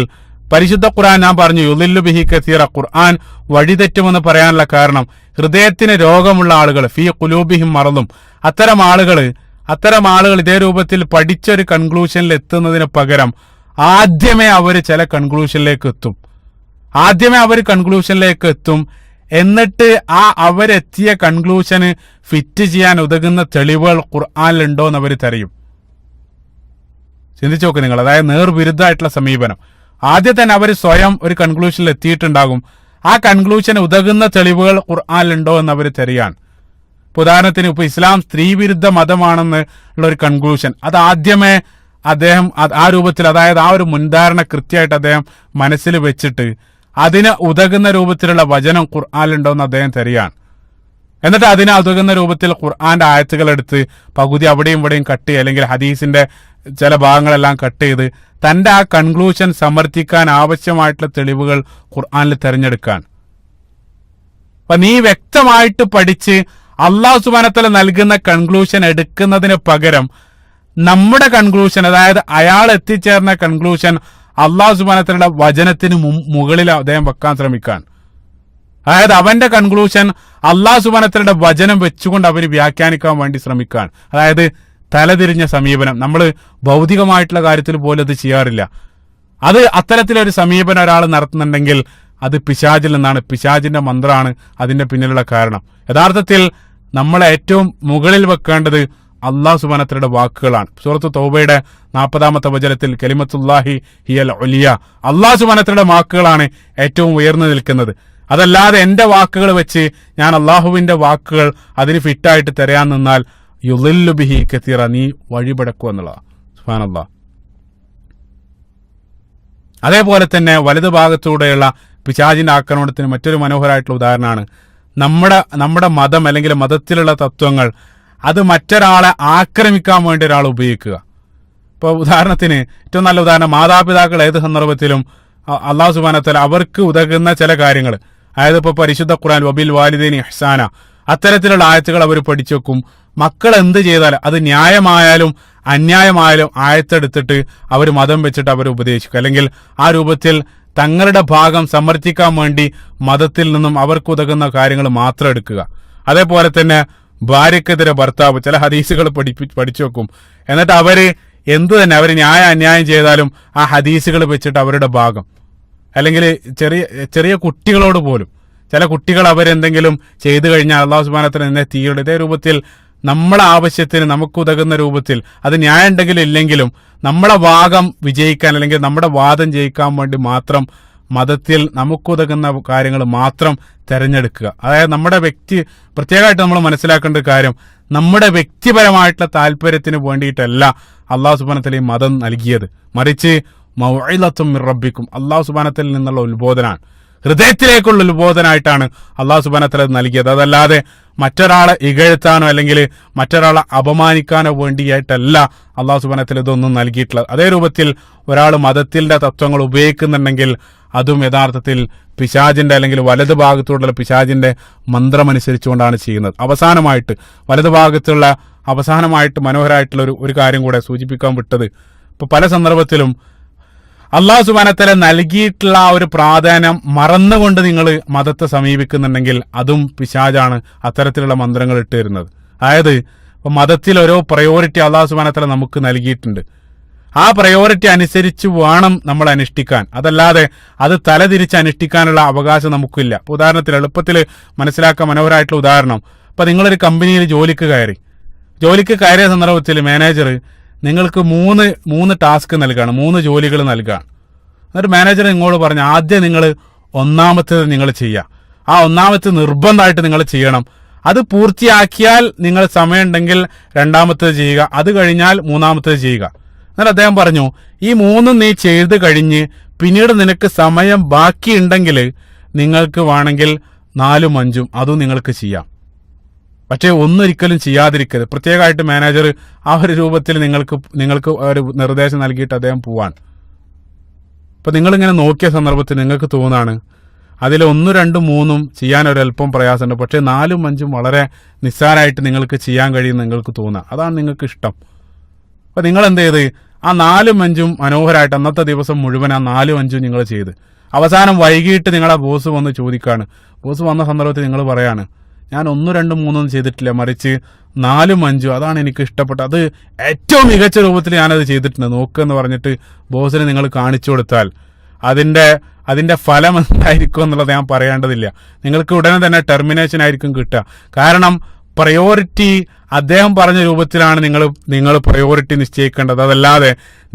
പരിശുദ്ധ ഖുർആൻ, ഞാൻ പറഞ്ഞു യുളില്ലു ബിഹി കസീറ, ഖുർആൻ വഴിതെറ്റുമെന്ന് പറയാനുള്ള കാരണം ഹൃദയത്തിന് രോഗമുള്ള ആളുകൾ, ഫീ ഖുലൂബിഹിം മറദും, അത്തരം ആളുകൾ ഇതേ രൂപത്തിൽ പഠിച്ചൊരു കൺക്ലൂഷനിൽ എത്തുന്നതിന് പകരം ആദ്യമേ അവർ ചില കൺക്ലൂഷനിലേക്ക് എത്തും. എന്നിട്ട് അവരെത്തിയ കൺക്ലൂഷന് ഫിറ്റ് ചെയ്യാൻ ഉതകുന്ന തെളിവുകൾ ഖുർആനിലുണ്ടോ എന്ന് അവർ തിരയും. ചിന്തിച്ചു നോക്ക് നിങ്ങൾ. അതായത് നേർവിരുദ്ധമായിട്ടുള്ള സമീപനം. ആദ്യം തന്നെ അവർ സ്വയം ഒരു കൺക്ലൂഷനിൽ എത്തിയിട്ടുണ്ടാകും. ആ കൺക്ലൂഷന് ഉതകുന്ന തെളിവുകൾ ഖുർആനിലുണ്ടോ എന്ന് അവർ തിരയാണ്. ഉദാഹരണത്തിന് ഇപ്പൊ ഇസ്ലാം സ്ത്രീവിരുദ്ധ മതമാണെന്ന് ഉള്ള ഒരു കൺക്ലൂഷൻ, അത് ആദ്യമേ അദ്ദേഹം ആ രൂപത്തിൽ, അതായത് ആ ഒരു മുൻധാരണ കൃത്യമായിട്ട് അദ്ദേഹം മനസ്സിൽ വെച്ചിട്ട് അതിന് ഉതകുന്ന രൂപത്തിലുള്ള വചനം ഖുർആനിലുണ്ടോ എന്ന് അദ്ദേഹം തിരയാണ്. എന്നിട്ട് അതിന് ഉതകുന്ന രൂപത്തിൽ ഖുർആന്റെ ആയത്തുകൾ എടുത്ത് പകുതി അവിടെയും ഇവിടെയും കട്ട് ചെയ്യുക, അല്ലെങ്കിൽ ഹദീസിന്റെ ചില ഭാഗങ്ങളെല്ലാം കട്ട് ചെയ്ത് തന്റെ ആ കൺക്ലൂഷൻ സമർത്ഥിക്കാൻ ആവശ്യമായിട്ടുള്ള തെളിവുകൾ ഖുർആനിൽ തിരഞ്ഞെടുക്കാൻ. അപ്പൊ നീ വ്യക്തമായിട്ട് പഠിച്ച് അല്ലാഹു സുബ്ഹാനഹു വ തആല നൽകുന്ന കൺക്ലൂഷൻ എടുക്കുന്നതിന് പകരം നമ്മുടെ കൺക്ലൂഷൻ, അതായത് അയാൾ എത്തിച്ചേർന്ന കൺക്ലൂഷൻ അല്ലാഹു സുബ്ഹാനഹു വ തആലയുടെ വചനത്തിന് മുകളിൽ അദ്ദേഹം വെക്കാൻ ശ്രമിക്കാൻ. അതായത് അവന്റെ കൺക്ലൂഷൻ അല്ലാഹു സുബ്ഹാനഹു വ തആലയുടെ വചനം വെച്ചുകൊണ്ട് അവന് വ്യാഖ്യാനിക്കാൻ വേണ്ടി ശ്രമിക്കാൻ. അതായത് തലതിരിഞ്ഞ സമീപനം. നമ്മൾ ഭൗതികമായിട്ടുള്ള കാര്യത്തിൽ പോലും അത് ചെയ്യാറില്ല. അത് അത്തരത്തിലൊരു സമീപനം ഒരാൾ നടത്തുന്നുണ്ടെങ്കിൽ അത് പിശാചിൽ നിന്നാണ്, പിശാചിന്റെ മന്ത്രമാണ് അതിന്റെ പിന്നിലുള്ള കാരണം. യഥാർത്ഥത്തിൽ നമ്മളെ ഏറ്റവും മുകളിൽ വെക്കേണ്ടത് അള്ളാഹു സുബ്ഹാനഹു വ തആലയുടെ വാക്കുകളാണ്. സൂറത്ത് തൗബയുടെ 40-ാമത്തെ വചനത്തിൽ കലിമത്തുല്ലാഹി ഹിയൽ ഉലിയ, അള്ളാഹു സുബ്ഹാനഹു വ തആലയുടെ വാക്കുകളാണ് ഏറ്റവും ഉയർന്നു നിൽക്കുന്നത്. അതല്ലാതെ എന്റെ വാക്കുകൾ വെച്ച് ഞാൻ അള്ളാഹുവിന്റെ വാക്കുകൾ അതിന് ഫിറ്റായിട്ട് തരാൻ നിന്നാൽ യുളില്ലു ബിഹി കതീറ, നീ വഴിപടക്കുക എന്നുള്ളതാണ്. സുബ്ഹാനല്ലാഹ്. അതേപോലെ തന്നെ വലതു ഭാഗത്തൂടെയുള്ള പിശാചിന്റെ ആക്രമണത്തിന് മറ്റൊരു മനോഹരമായിട്ടുള്ള ഉദാഹരണമാണ് നമ്മുടെ മതം അല്ലെങ്കിൽ മതത്തിലുള്ള തത്വങ്ങൾ അത് മറ്റൊരാളെ ആക്രമിക്കാൻ വേണ്ടി ഒരാൾ ഉപയോഗിക്കുക. ഇപ്പോൾ ഉദാഹരണത്തിന് ഏറ്റവും നല്ല ഉദാഹരണം, മാതാപിതാക്കൾ ഏത് സന്ദർഭത്തിലും അള്ളാഹു സുബ്ഹാനഹു വ തആല അവർക്ക് ഉതകുന്ന ചില കാര്യങ്ങൾ, അതായത് ഇപ്പോൾ പരിശുദ്ധ ഖുർആൻ വബിൽ വാലിദൈനി ഇഹ്സാന, അത്തരത്തിലുള്ള ആയത്തുകൾ അവർ പഠിച്ചു വെക്കും. മക്കൾ എന്ത് ചെയ്താലും അത് ന്യായമായാലും അന്യായമായാലും ആയത്തെടുത്തിട്ട് അവർ മതം വെച്ചിട്ട് അവർ ഉപദേശിക്കും, അല്ലെങ്കിൽ ആ രൂപത്തിൽ തങ്ങളുടെ ഭാഗം സമർത്ഥിക്കാൻ വേണ്ടി മതത്തിൽ നിന്നും അവർക്ക് ഉതകുന്ന കാര്യങ്ങൾ മാത്രം എടുക്കുക. അതേപോലെ തന്നെ ഭാര്യക്കെതിരെ ഭർത്താവ് ചില ഹദീസുകൾ പഠിച്ചു വെക്കും. എന്നിട്ട് അവര് എന്തു തന്നെ അവർ ന്യായ അന്യായം ചെയ്താലും ആ ഹദീസുകൾ വെച്ചിട്ട് അവരുടെ ഭാഗം, അല്ലെങ്കിൽ ചെറിയ കുട്ടികളോട് പോലും ചില കുട്ടികൾ അവരെന്തെങ്കിലും ചെയ്തു കഴിഞ്ഞാൽ അള്ളാഹു സുബ്ഹാനഹു വ തആല എന്നെ തീയുടെ ഇതേ രൂപത്തിൽ നമ്മളെ ആവശ്യത്തിന് നമുക്ക് ഉതകുന്ന രൂപത്തിൽ അത് ന്യായം ഉണ്ടെങ്കിലും ഇല്ലെങ്കിലും നമ്മളെ ഭാഗം വിജയിക്കാൻ അല്ലെങ്കിൽ നമ്മുടെ വാദം ജയിക്കാൻ വേണ്ടി മാത്രം മതത്തിൽ നമുക്കുതകുന്ന കാര്യങ്ങൾ മാത്രം തിരഞ്ഞെടുക്കുക. അതായത് നമ്മുടെ പ്രത്യേകമായിട്ട് നമ്മൾ മനസ്സിലാക്കേണ്ട ഒരു കാര്യം, നമ്മുടെ വ്യക്തിപരമായിട്ടുള്ള താല്പര്യത്തിന് വേണ്ടിയിട്ടല്ല അള്ളാഹു സുബ്ഹാനഹു വ തആല ഈ മതം നൽകിയത്, മറിച്ച് മൗഇളത്തും മിർ റബ്ബിക്കും, അള്ളാഹു സുബ്ഹാനഹു വ തആലയിൽ നിന്നുള്ള ഉത്ബോധനാണ്, ഹൃദയത്തിലേക്കുള്ള ഉത്ബോധനായിട്ടാണ് അള്ളാഹു സുബ്ഹാനഹു വ തആല നൽകിയത്. അതല്ലാതെ മറ്റൊരാളെ ഇകഴ്ത്താനോ അല്ലെങ്കിൽ മറ്റൊരാളെ അപമാനിക്കാനോ വേണ്ടിയായിട്ടല്ല അള്ളാഹു സുബ്ഹാനഹു വ തആല ഇതൊന്നും നൽകിയിട്ടുള്ളത്. അതേ രൂപത്തിൽ ഒരാൾ മതത്തിന്റെ തത്വങ്ങൾ ഉപയോഗിക്കുന്നുണ്ടെങ്കിൽ അതും യഥാർത്ഥത്തിൽ പിശാചിന്റെ അല്ലെങ്കിൽ വലത് ഭാഗത്തോടുള്ള പിശാചിന്റെ മന്ത്രമനുസരിച്ചുകൊണ്ടാണ് ചെയ്യുന്നത്. അവസാനമായിട്ട് മനോഹരമായിട്ടുള്ള ഒരു കാര്യം കൂടെ സൂചിപ്പിക്കാൻ വിട്ടത്, ഇപ്പൊ പല സന്ദർഭത്തിലും അള്ളാഹു സുബ്ഹാനഹു വ തആല നൽകിയിട്ടുള്ള ആ ഒരു പ്രാധാന്യം മറന്നുകൊണ്ട് നിങ്ങൾ മതത്തെ സമീപിക്കുന്നുണ്ടെങ്കിൽ അതും പിശാചാണ് അത്തരത്തിലുള്ള മന്ത്രങ്ങൾ ഇട്ട് തരുന്നത്. അതായത് ഇപ്പൊ മതത്തിൽ ഓരോ പ്രയോറിറ്റി അള്ളാഹു സുബ്ഹാനഹു വ തആല നമുക്ക് നൽകിയിട്ടുണ്ട്. ആ പ്രയോറിറ്റി അനുസരിച്ച് വേണം നമ്മൾ അനുഷ്ഠിക്കാൻ, അതല്ലാതെ അത് തലതിരിച്ച് അനുഷ്ഠിക്കാനുള്ള അവകാശം നമുക്കില്ല. ഉദാഹരണത്തിൽ എളുപ്പത്തിൽ മനസ്സിലാക്കാൻ മനോഹരമായിട്ടുള്ള ഉദാഹരണം, ഇപ്പൊ നിങ്ങളൊരു കമ്പനിയിൽ ജോലിക്ക് കയറിയ സന്ദർഭത്തിൽ മാനേജർ നിങ്ങൾക്ക് മൂന്ന് ടാസ്ക് നൽകുകയാണ്, 3 ജോലികൾ നൽകുകയാണ്. എന്നിട്ട് മാനേജർ നിങ്ങളോട് പറഞ്ഞു, ആദ്യം നിങ്ങൾ ഒന്നാമത്തേത് നിങ്ങൾ ചെയ്യുക, ആ ഒന്നാമത്തെ നിർബന്ധമായിട്ട് നിങ്ങൾ ചെയ്യണം, അത് പൂർത്തിയാക്കിയാൽ നിങ്ങൾ സമയമുണ്ടെങ്കിൽ രണ്ടാമത്തേത് ചെയ്യുക, അത് കഴിഞ്ഞാൽ മൂന്നാമത്തേത് ചെയ്യുക. എന്നിട്ട് അദ്ദേഹം പറഞ്ഞു, ഈ 3 നീ ചെയ്ത് കഴിഞ്ഞ് പിന്നീട് നിനക്ക് സമയം ബാക്കിയുണ്ടെങ്കിൽ നിങ്ങൾക്ക് വേണമെങ്കിൽ 4ഉം 5ഉം അതും നിങ്ങൾക്ക് ചെയ്യാം, പക്ഷേ ഒന്നൊരിക്കലും ചെയ്യാതിരിക്കരുത്. പ്രത്യേകമായിട്ട് മാനേജർ ആ ഒരു രൂപത്തിൽ നിങ്ങൾക്ക് ഒരു നിർദ്ദേശം നൽകിയിട്ട് അദ്ദേഹം പോവാണ്. അപ്പൊ നിങ്ങളിങ്ങനെ നോക്കിയ സന്ദർഭത്തിൽ നിങ്ങൾക്ക് തോന്നാണ് അതിൽ 1, 2, 3 ചെയ്യാൻ ഒരല്പം പ്രയാസമുണ്ട്, പക്ഷേ 4ഉം 5ഉം വളരെ നിസ്സാരമായിട്ട് നിങ്ങൾക്ക് ചെയ്യാൻ കഴിയുമെന്ന് നിങ്ങൾക്ക് തോന്നാം. അതാണ് നിങ്ങൾക്ക് ഇഷ്ടം. അപ്പൊ നിങ്ങൾ എന്ത് ചെയ്ത് ആ 4ഉം 5ഉം മനോഹരമായിട്ട് അന്നത്തെ ദിവസം മുഴുവൻ ആ 4ഉം 5ഉം നിങ്ങൾ ചെയ്ത് അവസാനം വൈകിട്ട് നിങ്ങളെ ബോസ് വന്ന് ചോദിക്കാണ്. ബോസ് വന്ന സന്ദർഭത്തിൽ നിങ്ങൾ പറയാണ്, ഞാൻ 1, 2, 3 ചെയ്തിട്ടില്ല, മറിച്ച് 4ഉം 5ഉം അതാണ് എനിക്ക് ഇഷ്ടപ്പെട്ടത്, അത് ഏറ്റവും മികച്ച രൂപത്തിൽ ഞാനത് ചെയ്തിട്ടുണ്ട് നോക്കെന്ന് പറഞ്ഞിട്ട് ബോസിന് നിങ്ങൾ കാണിച്ചു കൊടുത്താൽ അതിന്റെ ഫലം എന്തായിരിക്കും എന്നുള്ളത് ഞാൻ പറയേണ്ടതില്ല. നിങ്ങൾക്ക് ഉടനെ തന്നെ ടെർമിനേഷൻ ആയിരിക്കും കിട്ടുക. കാരണം പ്രയോറിറ്റി അദ്ദേഹം പറഞ്ഞ രൂപത്തിലാണ് നിങ്ങൾ പ്രയോറിറ്റി നിശ്ചയിക്കേണ്ടത്. അതല്ലാതെ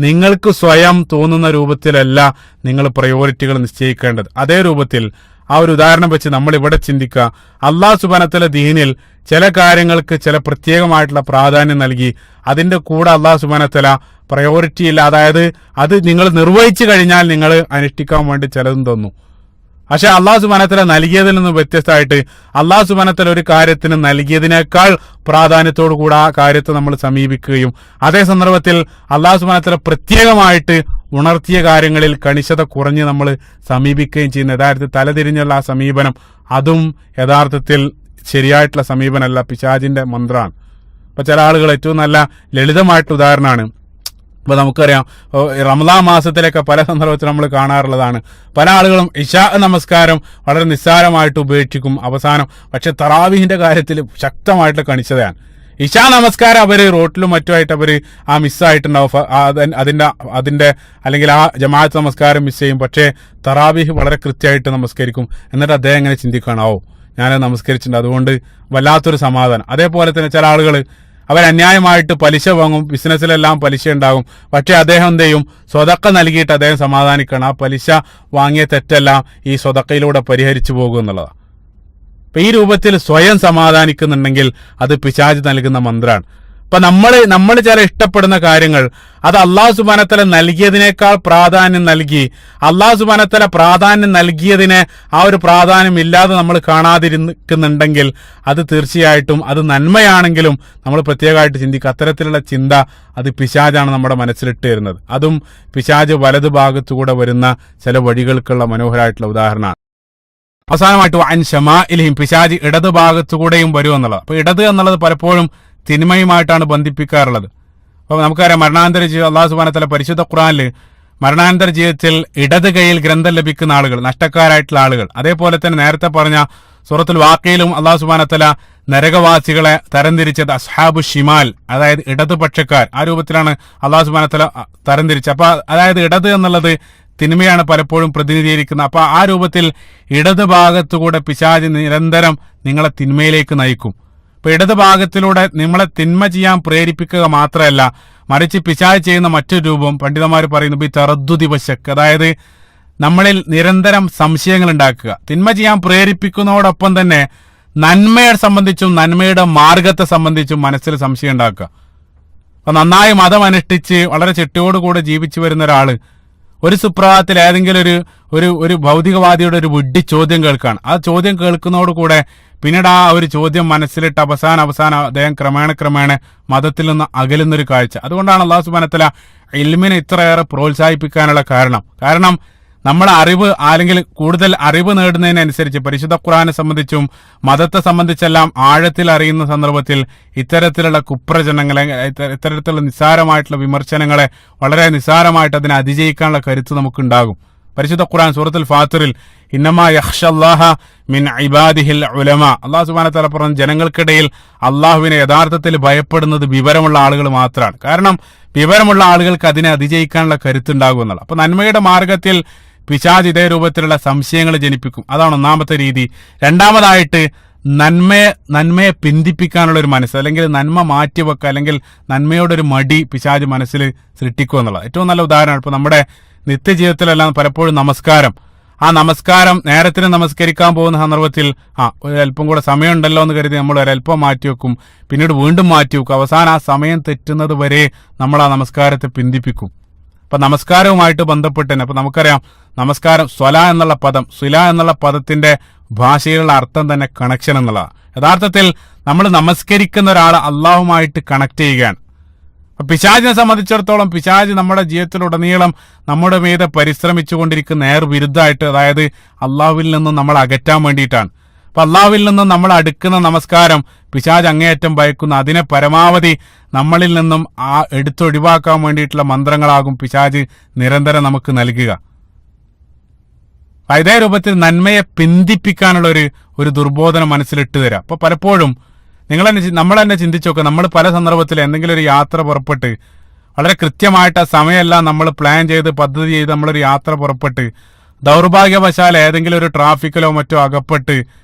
നിങ്ങൾക്ക് സ്വയം തോന്നുന്ന രൂപത്തിലല്ല നിങ്ങൾ പ്രയോറിറ്റികൾ നിശ്ചയിക്കേണ്ടത്. അതേ രൂപത്തിൽ ആ ഒരു ഉദാഹരണം വെച്ച് നമ്മൾ ഇവിടെ ചിന്തിക്കുക, അള്ളാഹു സുബ്ഹാനഹു വ തആല ദീനിൽ ചില കാര്യങ്ങൾക്ക് ചില പ്രത്യേകമായിട്ടുള്ള പ്രാധാന്യം നൽകി, അതിന്റെ കൂടെ അള്ളാഹു സുബ്ഹാനഹു വ തആല പ്രയോറിറ്റി ഇല്ല, അതായത് അത് നിങ്ങൾ നിർവഹിച്ചു കഴിഞ്ഞാൽ നിങ്ങൾ അനുഷ്ഠിക്കാൻ വേണ്ടി ചിലതും തന്നു. പക്ഷെ അള്ളാഹു സുബ്ഹാനഹു വ തആല നൽകിയതിൽ നിന്ന് വ്യത്യസ്തമായിട്ട് അള്ളാഹു സുബ്ഹാനഹു വ തആല ഒരു കാര്യത്തിന് നൽകിയതിനേക്കാൾ പ്രാധാന്യത്തോടു കൂടെ ആ കാര്യത്തെ നമ്മൾ സമീപിക്കുകയും അതേ സന്ദർഭത്തിൽ അള്ളാഹു സുബ്ഹാനഹു വ തആല പ്രത്യേകമായിട്ട് ഉണർത്തിയ കാര്യങ്ങളിൽ കണിശത കുറഞ്ഞ് നമ്മൾ സമീപിക്കുകയും ചെയ്യുന്ന യഥാർത്ഥത്തിൽ തലതിരിഞ്ഞുള്ള ആ സമീപനം അതും യഥാർത്ഥത്തിൽ ശരിയായിട്ടുള്ള സമീപനമല്ല, പിശാചിന്റെ മന്ത്രമാണ്. ഇപ്പൊ ചില ആളുകൾ ഏറ്റവും നല്ല ലളിതമായിട്ട് ഉദാഹരണമാണ്, ഇപ്പൊ നമുക്കറിയാം റമദാൻ മാസത്തിലൊക്കെ പല സന്ദർഭത്തിൽ നമ്മൾ കാണാറുള്ളതാണ്, പല ആളുകളും ഇശാ നമസ്കാരം വളരെ നിസ്സാരമായിട്ട് ഉപേക്ഷിക്കും അവസാനം. പക്ഷെ തറാവീഹിന്റെ കാര്യത്തിൽ ശക്തമായിട്ട് കണിശതയാണ്. ഇശാ നമസ്കാരം അവര് റോട്ടിലും മറ്റുമായിട്ട് അവര് ആ മിസ്സായിട്ടുണ്ടാവും, അതിന്റെ അല്ലെങ്കിൽ ആ ജമാഅത്ത് നമസ്കാരം മിസ് ചെയ്യും. പക്ഷേ തറാവീഹ് വളരെ കൃത്യമായിട്ട് നമസ്കരിക്കും. എന്നിട്ട് അദ്ദേഹം എങ്ങനെ ചിന്തിക്കുകയാണ്, ഞാൻ നമസ്കരിച്ചിട്ടുണ്ട്, അതുകൊണ്ട് വല്ലാത്തൊരു സമാധാനം. അതേപോലെ തന്നെ ചില ആളുകൾ അവർ അന്യായമായിട്ട് പലിശ വാങ്ങും, ബിസിനസ്സിലെല്ലാം പലിശ ഉണ്ടാകും. പക്ഷെ അദ്ദേഹം എന്ത് ചെയ്യും? സ്വതക്ക നൽകിയിട്ട് അദ്ദേഹം സമാധാനിക്കണം. ആ പലിശ വാങ്ങിയ തെറ്റെല്ലാം ഈ സ്വതക്കയിലൂടെ പരിഹരിച്ചു പോകും എന്നുള്ളതാണ്. അപ്പൊ ഈ രൂപത്തിൽ സ്വയം സമാധാനിക്കുന്നുണ്ടെങ്കിൽ അത് പിശാച് നൽകുന്ന മന്ത്രാണ്. അപ്പൊ നമ്മൾ ചില ഇഷ്ടപ്പെടുന്ന കാര്യങ്ങൾ അത് അള്ളാഹു സുബ്ഹാനഹു വ തആല നൽകിയതിനേക്കാൾ പ്രാധാന്യം നൽകി, അള്ളാഹു സുബ്ഹാനഹു വ തആല പ്രാധാന്യം നൽകിയതിനെ ആ ഒരു പ്രാധാന്യം ഇല്ലാതെ നമ്മൾ കാണാതിരിക്കുന്നുണ്ടെങ്കിൽ അത് തീർച്ചയായിട്ടും അത് നന്മയാണെങ്കിലും നമ്മൾ പ്രത്യേകമായിട്ട് ചിന്തിക്കുക. അത്തരത്തിലുള്ള ചിന്ത അത് പിശാചാണ് നമ്മുടെ മനസ്സിലിട്ട് വരുന്നത്. അതും പിശാച് വലതു ഭാഗത്തുകൂടെ വരുന്ന ചില വഴികൾക്കുള്ള മനോഹരമായിട്ടുള്ള ഉദാഹരണമാണ്. അവസാനമായിട്ട് അൻ ശമാഇലിഹിം, പിശാച് ഇടതു ഭാഗത്തുകൂടെയും വരും എന്നുള്ളത്. അപ്പൊ ഇടത് എന്നുള്ളത് പലപ്പോഴും തിന്മയുമായിട്ടാണ് ബന്ധിപ്പിക്കാറുള്ളത്. അപ്പോൾ നമുക്കറിയാം മരണാനന്തര ജീവിതം അല്ലാഹു സുബ്ഹാനഹു വ തആല പരിശുദ്ധ ഖുർആനിൽ മരണാനന്തര ജീവിതത്തിൽ ഇടത് കൈയിൽ ഗ്രന്ഥം ലഭിക്കുന്ന ആളുകൾ, നഷ്ടക്കാരായിട്ടുള്ള ആളുകൾ, അതേപോലെ തന്നെ നേരത്തെ പറഞ്ഞ സൂറത്തുൽ വാഖിയിലും അല്ലാഹു സുബ്ഹാനഹു വ തആല നരകവാസികളെ തരംതിരിച്ചത് അസ്ഹാബു ഷിമാൽ, അതായത് ഇടതുപക്ഷക്കാർ, ആ രൂപത്തിലാണ് അല്ലാഹു സുബ്ഹാനഹു വ തആല തരംതിരിച്ചത്. അപ്പൊ അതായത് ഇടത് എന്നുള്ളത് തിന്മയാണ് പലപ്പോഴും പ്രതിനിധീകരിക്കുന്നത്. അപ്പൊ ആ രൂപത്തിൽ ഇടത് ഭാഗത്തുകൂടെ പിശാച് നിരന്തരം നിങ്ങളെ തിന്മയിലേക്ക് നയിക്കും. ഇപ്പൊ ഇടത് ഭാഗത്തിലൂടെ നമ്മളെ തിന്മ ചെയ്യാൻ പ്രേരിപ്പിക്കുക മാത്രമല്ല, മറിച്ച് പിശാച് ചെയ്യുന്ന മറ്റൊരു രൂപം പണ്ഡിതന്മാർ പറയുന്നു ബി തറദ്ദുദി വശക്ക്, അതായത് നമ്മളിൽ നിരന്തരം സംശയങ്ങൾ ഉണ്ടാക്കുക. തിന്മ ചെയ്യാൻ പ്രേരിപ്പിക്കുന്നതോടൊപ്പം തന്നെ നന്മയെ സംബന്ധിച്ചും നന്മയുടെ മാർഗത്തെ സംബന്ധിച്ചും മനസ്സിൽ സംശയം ഉണ്ടാക്കുക. അപ്പൊ നന്നായി മതം അനുഷ്ഠിച്ച് വളരെ ചിട്ടയോടുകൂടെ ജീവിച്ചു വരുന്ന ഒരാള് ഒരു സുപ്രഭാതത്തിൽ ഏതെങ്കിലും ഒരു ഭൗതികവാദിയുടെ ഒരു വിഡ്ഢി ചോദ്യം കേൾക്കാണ്. ആ ചോദ്യം കേൾക്കുന്നതോടുകൂടെ പിന്നീട് ആ ഒരു ചോദ്യം മനസ്സിലിട്ട് അവസാനം അദ്ദേഹം ക്രമേണ മതത്തിൽ നിന്ന് അകലുന്നൊരു കാഴ്ച. അതുകൊണ്ടാണ് അല്ലാഹു സുബ്ഹാനഹു വ തആല ഇൽമിനെ ഇത്രയേറെ പ്രോത്സാഹിപ്പിക്കാനുള്ള കാരണം നമ്മളെ അറിവ് അല്ലെങ്കിൽ കൂടുതൽ അറിവ് നേടുന്നതിനനുസരിച്ച് പരിശുദ്ധ ഖുർആനെ സംബന്ധിച്ചും മതത്തെ സംബന്ധിച്ചെല്ലാം ആഴത്തിൽ അറിയുന്ന സന്ദർഭത്തിൽ ഇത്തരത്തിലുള്ള കുപ്രചരണങ്ങളെ, ഇത്തരത്തിലുള്ള നിസ്സാരമായിട്ടുള്ള വിമർശനങ്ങളെ വളരെ നിസ്സാരമായിട്ട് അതിനെ അതിജയിക്കാനുള്ള കരുത്ത് നമുക്കുണ്ടാകും. പരിശുദ്ധ ഖുർആൻ സൂറത്തുൽ ഫാത്തിറിൽ ഇന്നമാ യഖ്ഷല്ലാഹ മിൻ ഇബാദിഹിൽ ഉലമാ, അല്ലാഹു സുബ്ഹാനഹു വ തആല പറഞ്ഞു ജനങ്ങൾക്കിടയിൽ അള്ളാഹുവിനെ യഥാർത്ഥത്തിൽ ഭയപ്പെടുന്നത് വിവരമുള്ള ആളുകൾ മാത്രമാണ്. കാരണം വിവരമുള്ള ആളുകൾക്ക് അതിനെ അതിജയിക്കാനുള്ള കരുത്തുണ്ടാകും എന്നുള്ള. അപ്പൊ നന്മയുടെ മാർഗത്തിൽ പിശാച് ഇതേ രൂപത്തിലുള്ള സംശയങ്ങൾ ജനിപ്പിക്കും. അതാണ് ഒന്നാമത്തെ രീതി. രണ്ടാമതായിട്ട് നന്മയെ പിന്തിപ്പിക്കാനുള്ള ഒരു മനസ്സ്, അല്ലെങ്കിൽ നന്മ മാറ്റിവെക്കുക, അല്ലെങ്കിൽ നന്മയോടൊരു മടി പിശാച് മനസ്സിൽ സൃഷ്ടിക്കുക എന്നുള്ളത് ഏറ്റവും നല്ല ഉദാഹരണമാണ്. ഇപ്പൊ നമ്മുടെ നിത്യജീവിതത്തിലെല്ലാം പലപ്പോഴും നമസ്കാരം നേരത്തിന് നമസ്കരിക്കാൻ പോകുന്ന സന്ദർഭത്തിൽ ഒരല്പം കൂടെ സമയമുണ്ടല്ലോ എന്ന് കരുതി നമ്മൾ ഒരല്പം മാറ്റിവെക്കും, പിന്നീട് വീണ്ടും മാറ്റിവെക്കും, അവസാനം ആ സമയം തെറ്റുന്നത് വരെ നമ്മൾ ആ നമസ്കാരത്തെ പിന്തിപ്പിക്കും. അപ്പൊ നമസ്കാരവുമായിട്ട് ബന്ധപ്പെട്ട് തന്നെ അപ്പൊ നമുക്കറിയാം നമസ്കാരം സ്വല എന്നുള്ള പദത്തിന്റെ ഭാഷയിലുള്ള അർത്ഥം തന്നെ കണക്ഷൻ എന്നുള്ളതാണ്. യഥാർത്ഥത്തിൽ നമ്മൾ നമസ്കരിക്കുന്ന ഒരാൾ അള്ളാഹുമായിട്ട് കണക്ട് ചെയ്യുകയാണ്. പിശാചിനെ സംബന്ധിച്ചിടത്തോളം പിശാച് നമ്മുടെ ജീവിതത്തിലുടനീളം നമ്മുടെ മീതെ പരിശ്രമിച്ചുകൊണ്ടിരിക്കുന്ന നേർവിരുദ്ധമായിട്ട്, അതായത് അള്ളാഹുവിൽ നിന്നും നമ്മൾ അകറ്റാൻ വേണ്ടിയിട്ടാണ്. അപ്പൊ അള്ളാഹുവിൽ നിന്നും നമ്മൾ അടുക്കുന്ന നമസ്കാരം പിശാച് അങ്ങേയറ്റം ഭയക്കുന്ന, അതിനെ പരമാവധി നമ്മളിൽ നിന്നും എടുത്തൊഴിവാക്കാൻ വേണ്ടിയിട്ടുള്ള മന്ത്രങ്ങളാകും പിശാച് നിരന്തരം നമുക്ക് നൽകുക. ഇതേ രൂപത്തിൽ നന്മയെ പിന്തിപ്പിക്കാനുള്ള ഒരു ദുർബോധനം മനസ്സിലിട്ട് തരാം. അപ്പൊ പലപ്പോഴും നമ്മൾ തന്നെ ചിന്തിച്ചു നോക്കുക. നമ്മൾ പല സന്ദർഭത്തിൽ എന്തെങ്കിലും ഒരു യാത്ര പുറപ്പെട്ട് വളരെ കൃത്യമായിട്ട് ആ സമയമെല്ലാം നമ്മൾ പ്ലാൻ ചെയ്ത് പദ്ധതി ചെയ്ത് നമ്മളൊരു യാത്ര പുറപ്പെട്ട് ദൗർഭാഗ്യവശാൽ ഏതെങ്കിലും ഒരു ട്രാഫിക്കിലോ മറ്റോ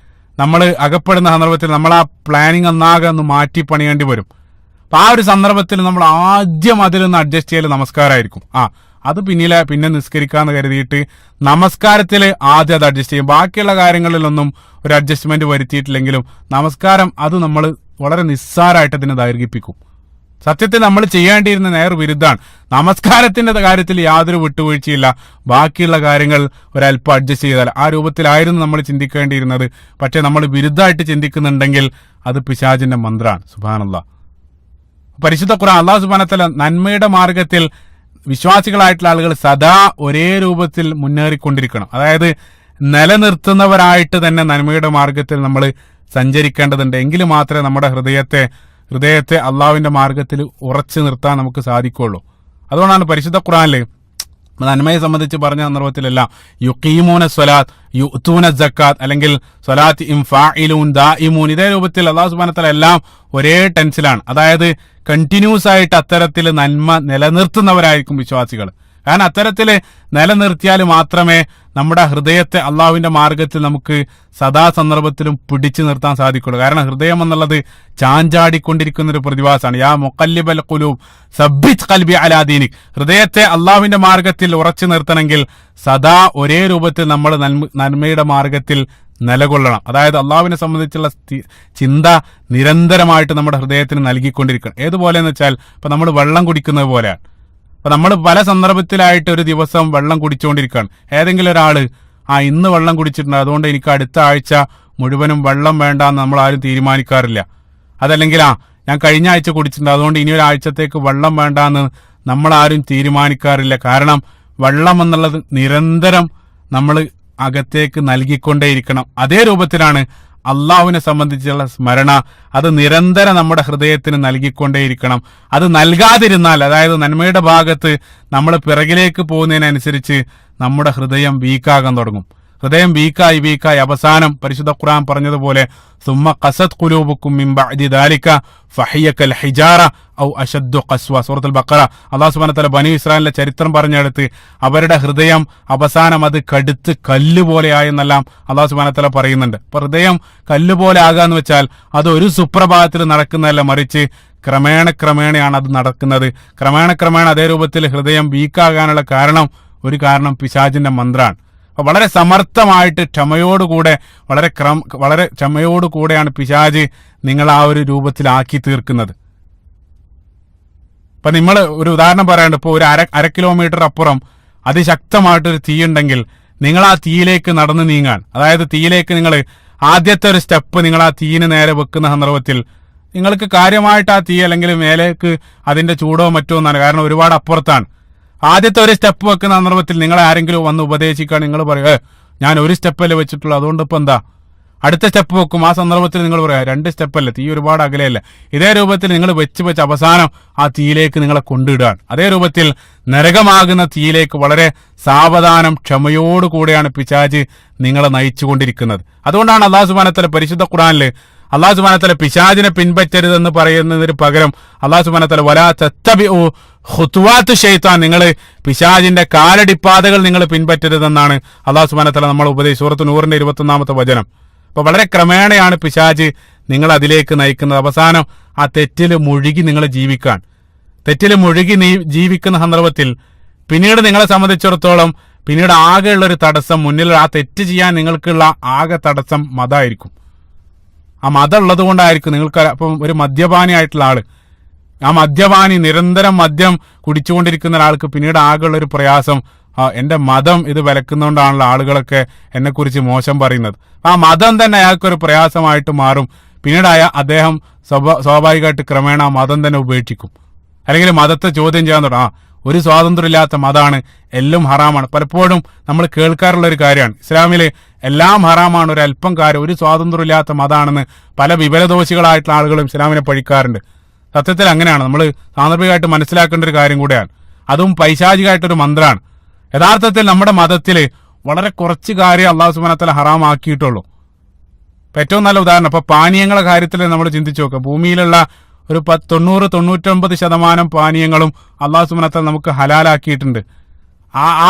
അകപ്പെടുന്ന സന്ദർഭത്തിൽ നമ്മൾ ആ പ്ലാനിങ് ഒന്നാകെ ഒന്ന് മാറ്റി പണിയേണ്ടി വരും. അപ്പൊ ആ ഒരു സന്ദർഭത്തിൽ നമ്മൾ ആദ്യം അതിലൊന്ന് അഡ്ജസ്റ്റ് ചെയ്യൽ നമസ്കാരമായിരിക്കും. അത് പിന്നെ നിസ്കരിക്കാന്ന് കരുതിയിട്ട് നമസ്കാരത്തിൽ ആദ്യം അത് അഡ്ജസ്റ്റ് ചെയ്യും. ബാക്കിയുള്ള കാര്യങ്ങളിലൊന്നും ഒരു അഡ്ജസ്റ്റ്മെന്റ് വരുത്തിയിട്ടില്ലെങ്കിലും നമസ്കാരം അത് നമ്മൾ വളരെ നിസ്സാരമായിട്ട് അതിനെ ദൈർഘിപ്പിക്കും. സത്യത്തിൽ നമ്മൾ ചെയ്യേണ്ടിയിരുന്ന നേർവിരുദ്ധാണ്. നമസ്കാരത്തിന്റെ കാര്യത്തിൽ യാതൊരു വിട്ടുവീഴ്ചയില്ല, ബാക്കിയുള്ള കാര്യങ്ങൾ ഒരല്പം അഡ്ജസ്റ്റ് ചെയ്താൽ ആ രൂപത്തിലായിരുന്നു നമ്മൾ ചിന്തിക്കേണ്ടിയിരുന്നത്. പക്ഷെ നമ്മൾ വിരുദ്ധമായിട്ട് ചിന്തിക്കുന്നുണ്ടെങ്കിൽ അത് പിശാചിന്റെ മന്ത്രാണ്. സുബ്ഹാനല്ലാഹ്. പരിശുദ്ധ ഖുർആൻ അല്ലാഹു സുബ്ഹാനഹു വ തആല നന്മയുടെ മാർഗത്തിൽ വിശ്വാസികളായിട്ടുള്ള ആളുകൾ സദാ ഒരേ രൂപത്തിൽ മുന്നേറിക്കൊണ്ടിരിക്കണം. അതായത് നിലനിർത്തുന്നവരായിട്ട് തന്നെ നന്മയുടെ മാർഗത്തിൽ നമ്മൾ സഞ്ചരിക്കേണ്ടതുണ്ട്. എങ്കിൽ മാത്രമേ നമ്മുടെ ഹൃദയത്തെ അള്ളാഹുവിന്റെ മാർഗത്തിൽ ഉറച്ചു നിർത്താൻ നമുക്ക് സാധിക്കുള്ളൂ. അതുകൊണ്ടാണ് പരിശുദ്ധ ഖുർആനിൽ നന്മയെ സംബന്ധിച്ച് പറഞ്ഞ സന്ദർഭത്തിലെല്ലാം യുഖീമൂന സ്വലാത്ത് യുഅ്തൂന സക്കാത്ത് അല്ലെങ്കിൽ സ്വലാത്ത് ഫാഇലൂൻ ദായിമൂൻ, ഇതേ രൂപത്തിൽ അല്ലാഹു സുബ്ഹാനഹു വ തആല എല്ലാം ഒരേ ടെൻസിലാണ്. അതായത് കണ്ടിന്യൂസ് ആയിട്ട് അത്തരത്തിൽ നന്മ നിലനിർത്തുന്നവരായിരിക്കും വിശ്വാസികൾ. കാരണം അത്തരത്തിൽ നിലനിർത്തിയാൽ മാത്രമേ നമ്മുടെ ഹൃദയത്തെ അള്ളാഹുവിന്റെ മാർഗത്തിൽ നമുക്ക് സദാസന്ദർഭത്തിലും പിടിച്ചു നിർത്താൻ സാധിക്കുള്ളൂ. കാരണം ഹൃദയം എന്നുള്ളത് ചാഞ്ചാടിക്കൊണ്ടിരിക്കുന്ന ഒരു പ്രതിഭാസമാണ്. യാ മുഖല്ലിബൽ ഖുലൂബ് സബ്ബിത് ഖൽബി അലാ ദീനിക്. ഹൃദയത്തെ അള്ളാഹുവിന്റെ മാർഗത്തിൽ ഉറച്ചു നിർത്തണമെങ്കിൽ സദാ ഒരേ രൂപത്തിൽ നമ്മൾ നന്മയുടെ മാർഗത്തിൽ നിലകൊള്ളണം. അതായത് അള്ളാഹുവിനെ സംബന്ധിച്ചുള്ള ചിന്ത നിരന്തരമായിട്ട് നമ്മുടെ ഹൃദയത്തിന് നൽകിക്കൊണ്ടിരിക്കണം. ഏതുപോലെ എന്ന് വെച്ചാൽ ഇപ്പൊ നമ്മൾ വെള്ളം കുടിക്കുന്നത് പോലെയാണ്. അപ്പൊ നമ്മൾ പല സന്ദർഭത്തിലായിട്ട് ഒരു ദിവസം വെള്ളം കുടിച്ചുകൊണ്ടിരിക്കുകയാണ്. ഏതെങ്കിലും ഒരാള് ഇന്ന് വെള്ളം കുടിച്ചിട്ടുണ്ട്, അതുകൊണ്ട് എനിക്ക് അടുത്ത ആഴ്ച മുഴുവനും വെള്ളം വേണ്ടാന്ന് നമ്മൾ ആരും തീരുമാനിക്കാറില്ല. അതല്ലെങ്കിൽ ഞാൻ കഴിഞ്ഞ ആഴ്ച കുടിച്ചിട്ടുണ്ട്, അതുകൊണ്ട് ഇനി ഒരാഴ്ചത്തേക്ക് വെള്ളം വേണ്ടാന്ന് നമ്മൾ ആരും തീരുമാനിക്കാറില്ല. കാരണം വെള്ളം എന്നുള്ളത് നിരന്തരം നമ്മൾ അകത്തേക്ക് നൽകിക്കൊണ്ടേയിരിക്കണം. അതേ രൂപത്തിലാണ് അള്ളാഹുവിനെ സംബന്ധിച്ചുള്ള സ്മരണ, അത് നിരന്തരം നമ്മുടെ ഹൃദയത്തിന് നൽകിക്കൊണ്ടേയിരിക്കണം. അത് നൽകാതിരുന്നാൽ, അതായത് നന്മയുടെ ഭാഗത്ത് നമ്മൾ പിറകിലേക്ക് പോകുന്നതിനനുസരിച്ച് നമ്മുടെ ഹൃദയം വീക്കാകാൻ തുടങ്ങും. ഹൃദയം വീക്കായി അവസാനം പരിശുദ്ധ ഖുർആൻ പറഞ്ഞതുപോലെ സുമ്മ ഖസത് ഖുലൂബുക്കും മിൻ ബഅദി ദാലിക ഫഹിയ കൽ ഹിജാറ ഔ അശദ്ദു ഖസ്വ. സൂറത്തുൽ ബഖറ അല്ലാഹു സുബ്ഹാനഹു വ തആല ബനി ഇസ്രായേലിന്റെ ചരിത്രം പറഞ്ഞെടുത്ത് അവരുടെ ഹൃദയം അവസാനം അത് കടുത്ത് കല്ല് പോലെയായെന്നെല്ലാം അല്ലാഹു സുബ്ഹാനഹു വ തആല പറയുന്നുണ്ട്. അപ്പൊ ഹൃദയം കല്ല് പോലെ ആകാന്ന് വെച്ചാൽ അത് ഒരു സുപ്രഭാതത്തിൽ നടക്കുന്നതല്ല, മറിച്ച് ക്രമേണയാണ് അത് നടക്കുന്നത്. ക്രമേണ അതേ രൂപത്തിൽ ഹൃദയം വീക്കാകാനുള്ള ഒരു കാരണം പിശാചിന്റെ മന്ത്രാണ്. അപ്പൊ വളരെ സമർത്ഥമായിട്ട് ക്ഷമയോടുകൂടെ വളരെ ക്ഷമയോടുകൂടെയാണ് പിശാച് നിങ്ങൾ ആ ഒരു രൂപത്തിലാക്കി തീർക്കുന്നത്. ഇപ്പൊ നിങ്ങൾ ഒരു ഉദാഹരണം പറയാണ്ട്, ഇപ്പൊ ഒരു അര കിലോമീറ്റർ അപ്പുറം അതിശക്തമായിട്ടൊരു തീയുണ്ടെങ്കിൽ നിങ്ങൾ ആ തീയിലേക്ക് നടന്നു നീങ്ങാൻ, അതായത് തീയിലേക്ക് നിങ്ങൾ ആദ്യത്തെ ഒരു സ്റ്റെപ്പ് നിങ്ങൾ ആ തീയിന് നേരെ വെക്കുന്ന സന്ദർഭത്തിൽ നിങ്ങൾക്ക് കാര്യമായിട്ട് ആ തീ അല്ലെങ്കിൽ മേലേക്ക് അതിന്റെ ചൂടോ മറ്റോ ഒന്നാണ്, കാരണം ഒരുപാട് അപ്പുറത്താണ്. ആദ്യത്തെ ഒരു സ്റ്റെപ്പ് വെക്കുന്ന സന്ദർഭത്തിൽ നിങ്ങൾ ആരെങ്കിലും വന്ന് ഉപദേശിക്കാൻ നിങ്ങൾ പറയും ഞാൻ ഒരു സ്റ്റെപ്പല്ലേ വെച്ചിട്ടുള്ളൂ, അതുകൊണ്ട് ഇപ്പൊ എന്താ, അടുത്ത സ്റ്റെപ്പ് വെക്കും. ആ സന്ദർഭത്തിൽ നിങ്ങൾ പറയാം 2 സ്റ്റെപ്പല്ലേ, തീ ഒരുപാട് അകലെയല്ല. ഇതേ രൂപത്തിൽ നിങ്ങൾ വെച്ച് അവസാനം ആ തീയിലേക്ക് നിങ്ങളെ കൊണ്ടിടുകയാണ്. അതേ രൂപത്തിൽ നരകമാകുന്ന തീയിലേക്ക് വളരെ സാവധാനം ക്ഷമയോടുകൂടെയാണ് പിശാച് നിങ്ങളെ നയിച്ചുകൊണ്ടിരിക്കുന്നത്. അതുകൊണ്ടാണ് അല്ലാഹു സുബ്ഹാനഹു വ തആല പരിശുദ്ധ ഖുർആനിൽ അല്ലാഹു സുബ്ഹാനഹു വ തആല പിശാചിനെ പിൻപറ്റരുതെന്ന് പറയുന്നതിന് പകരം അല്ലാഹു സുബ്ഹാനഹു വ തആല വലാ തത്തബിഉ ഖുതുവാത്തു ശൈത്താൻ, നിങ്ങൾ പിശാചിന്റെ കാലടിപ്പാതകൾ നിങ്ങൾ പിൻപറ്റരുതെന്നാണ് അല്ലാഹു സുബ്ഹാനഹു വ തആല നമ്മൾ ഉപദേശിച്ചു. സൂറത്ത് നൂറിന്റെ 21-ാമത്തെ വചനം. അപ്പൊ വളരെ ക്രമേണയാണ് പിശാച് നിങ്ങൾ അതിലേക്ക് നയിക്കുന്നത്. അവസാനം ആ തെറ്റിൽ മുഴുകി നിങ്ങൾ ജീവിക്കാൻ, തെറ്റിൽ മുഴുകി ജീവിക്കുന്ന സന്ദർഭത്തിൽ പിന്നീട് നിങ്ങളെ സംബന്ധിച്ചിടത്തോളം പിന്നീട് ആകെയുള്ള ഒരു തടസ്സം, മുന്നിൽ ആ തെറ്റ് ചെയ്യാൻ നിങ്ങൾക്കുള്ള ആകെ തടസ്സം മതമായിരിക്കും. ആ മതം ഉള്ളത് കൊണ്ടായിരിക്കും നിങ്ങൾക്ക്. അപ്പം ഒരു മദ്യപാനി ആയിട്ടുള്ള ആള്, ആ മദ്യപാനി നിരന്തരം മദ്യം കുടിച്ചുകൊണ്ടിരിക്കുന്ന ഒരാൾക്ക് പിന്നീട് ആകെയുള്ള ഒരു പ്രയാസം, എന്റെ മതം ഇത് വിലക്കുന്നതുകൊണ്ടാണല്ലോ ആളുകളൊക്കെ എന്നെ കുറിച്ച് മോശം പറയുന്നത്. ആ മതം തന്നെ അയാൾക്കൊരു പ്രയാസമായിട്ട് മാറും. പിന്നീട് അദ്ദേഹം സ്വാഭാവികമായിട്ട് ക്രമേണ ആ മതം തന്നെ ഉപേക്ഷിക്കും, അല്ലെങ്കിൽ മതത്തെ ചോദ്യം ചെയ്യാൻ തുടങ്ങും. ഒരു സ്വാതന്ത്ര്യമില്ലാത്ത മതമാണ്, എല്ലാം ഹറാമാണ്. പലപ്പോഴും നമ്മൾ കേൾക്കാറുള്ള ഒരു കാര്യമാണ്, ഇസ്ലാമില് എല്ലാം ഹറാമാണ്, ഒരു അല്പം കാര്യം, ഒരു സ്വാതന്ത്ര്യമില്ലാത്ത മതമാണെന്ന് പല വിവരദോഷികളായിട്ടുള്ള ആളുകളും ഇസ്ലാമിനെ പഴിക്കാറുണ്ട്. സത്യത്തിൽ അങ്ങനെയാണ്. നമ്മൾ സാന്ദർഭികമായിട്ട് മനസ്സിലാക്കേണ്ട ഒരു കാര്യം കൂടെയാണ്. അതും പൈശാചികമായിട്ടൊരു മന്ത്രമാണ്. യഥാർത്ഥത്തിൽ നമ്മുടെ മതത്തിൽ വളരെ കുറച്ച് കാര്യം അല്ലാഹു സുബ്ഹാനഹു വ തആല ഹറാമാക്കിയിട്ടുള്ളൂ. ഏറ്റവും നല്ല ഉദാഹരണം, ഇപ്പൊ പാനീയങ്ങളുടെ കാര്യത്തിൽ നമ്മൾ ചിന്തിച്ചു നോക്കുക. ഭൂമിയിലുള്ള ഒരു 90-99% പാനീയങ്ങളും അല്ലാഹു സുബ്ഹാനഹു വ തആല നമുക്ക് ഹലാലാക്കിയിട്ടുണ്ട്.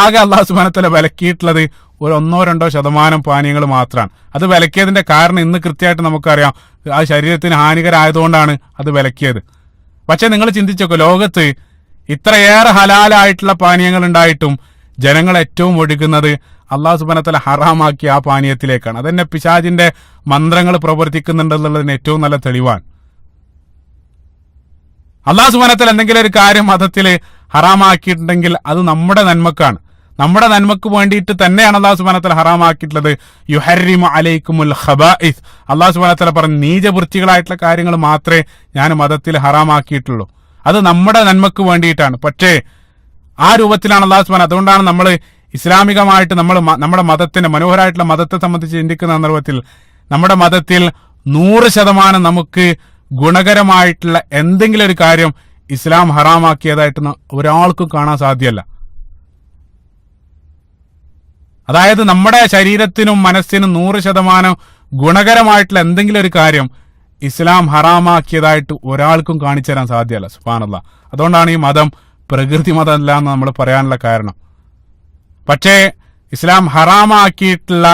ആകെ അല്ലാഹു സുബ്ഹാനഹു വ തആല വിലക്കിയിട്ടുള്ളത് ഒരു 1-2% പാനീയങ്ങൾ മാത്രമാണ്. അത് വിലക്കിയതിന്റെ കാരണം ഇന്ന് കൃത്യമായിട്ട് നമുക്കറിയാം, ആ ശരീരത്തിന് ഹാനികരമായതുകൊണ്ടാണ് അത് വിലക്കിയത്. പക്ഷെ നിങ്ങൾ ചിന്തിച്ചോക്കെ, ലോകത്ത് ഇത്രയേറെ ഹലാലായിട്ടുള്ള പാനീയങ്ങൾ ഉണ്ടായിട്ടും ജനങ്ങൾ ഏറ്റവും ഒഴുകുന്നത് അല്ലാഹു സുബ്ഹാനഹു വ തആല ഹറാമാക്കിയ ആ പാനീയത്തിലേക്കാണ്. അതന്നെ പിശാചിന്റെ മന്ത്രങ്ങൾ പ്രവർത്തിക്കുന്നുണ്ടെന്നുള്ളതിന് ഏറ്റവും നല്ല തെളിവാണ്. അല്ലാഹു സുബ്ഹാനഹു വ തആല എന്തെങ്കിലും ഒരു കാര്യം മതത്തിൽ ഹറാമാക്കിയിട്ടുണ്ടെങ്കിൽ അത് നമ്മുടെ നന്മക്കാണ്, നമ്മുടെ നന്മക്ക് വേണ്ടിയിട്ട് തന്നെയാണ് അല്ലാഹു സുബ്ഹാനഹു വ തആല ഹറാമാക്കിയിട്ടുള്ളത്. യുഹർരിമു അലൈക്കുമുൽ ഖബായിസ്, അല്ലാഹു സുബ്ഹാനഹു വ തആല പറഞ്ഞു നീചവൃത്തികളായിട്ടുള്ള കാര്യങ്ങൾ മാത്രമേ ഞാൻ മതത്തിൽ ഹറാമാക്കിയിട്ടുള്ളൂ. അത് നമ്മുടെ നന്മക്ക് വേണ്ടിയിട്ടാണ്. പക്ഷേ ആ രൂപത്തിലാണ് അല്ലാഹു സുബ്ഹാനഹു. അതുകൊണ്ടാണ് നമ്മൾ ഇസ്ലാമികമായിട്ട് നമ്മുടെ മതത്തിന്റെ മനോഹരമായിട്ടുള്ള മതത്തെ സംബന്ധിച്ച് ചിന്തിക്കുന്ന സന്ദർഭത്തിൽ നമ്മുടെ മതത്തിൽ 100% നമുക്ക് ഗുണകരമായിട്ടുള്ള എന്തെങ്കിലും ഒരു കാര്യം ഇസ്ലാം ഹറാമാക്കിയതായിട്ട് ഒരാൾക്കും കാണാൻ സാധ്യമല്ല. അതായത് നമ്മുടെ ശരീരത്തിനും മനസ്സിനും 100% ഗുണകരമായിട്ടുള്ള എന്തെങ്കിലും ഒരു കാര്യം ഇസ്ലാം ഹറാമാക്കിയതായിട്ട് ഒരാൾക്കും കാണിച്ചു തരാൻ സാധ്യമല്ല. സുബ്ഹാനല്ലാഹ്. അതുകൊണ്ടാണ് ഈ മതം പ്രകൃതി മതമല്ല എന്ന് നമ്മൾ പറയാനുള്ള കാരണം. പക്ഷേ ഇസ്ലാം ഹറാമാക്കിയിട്ടുള്ള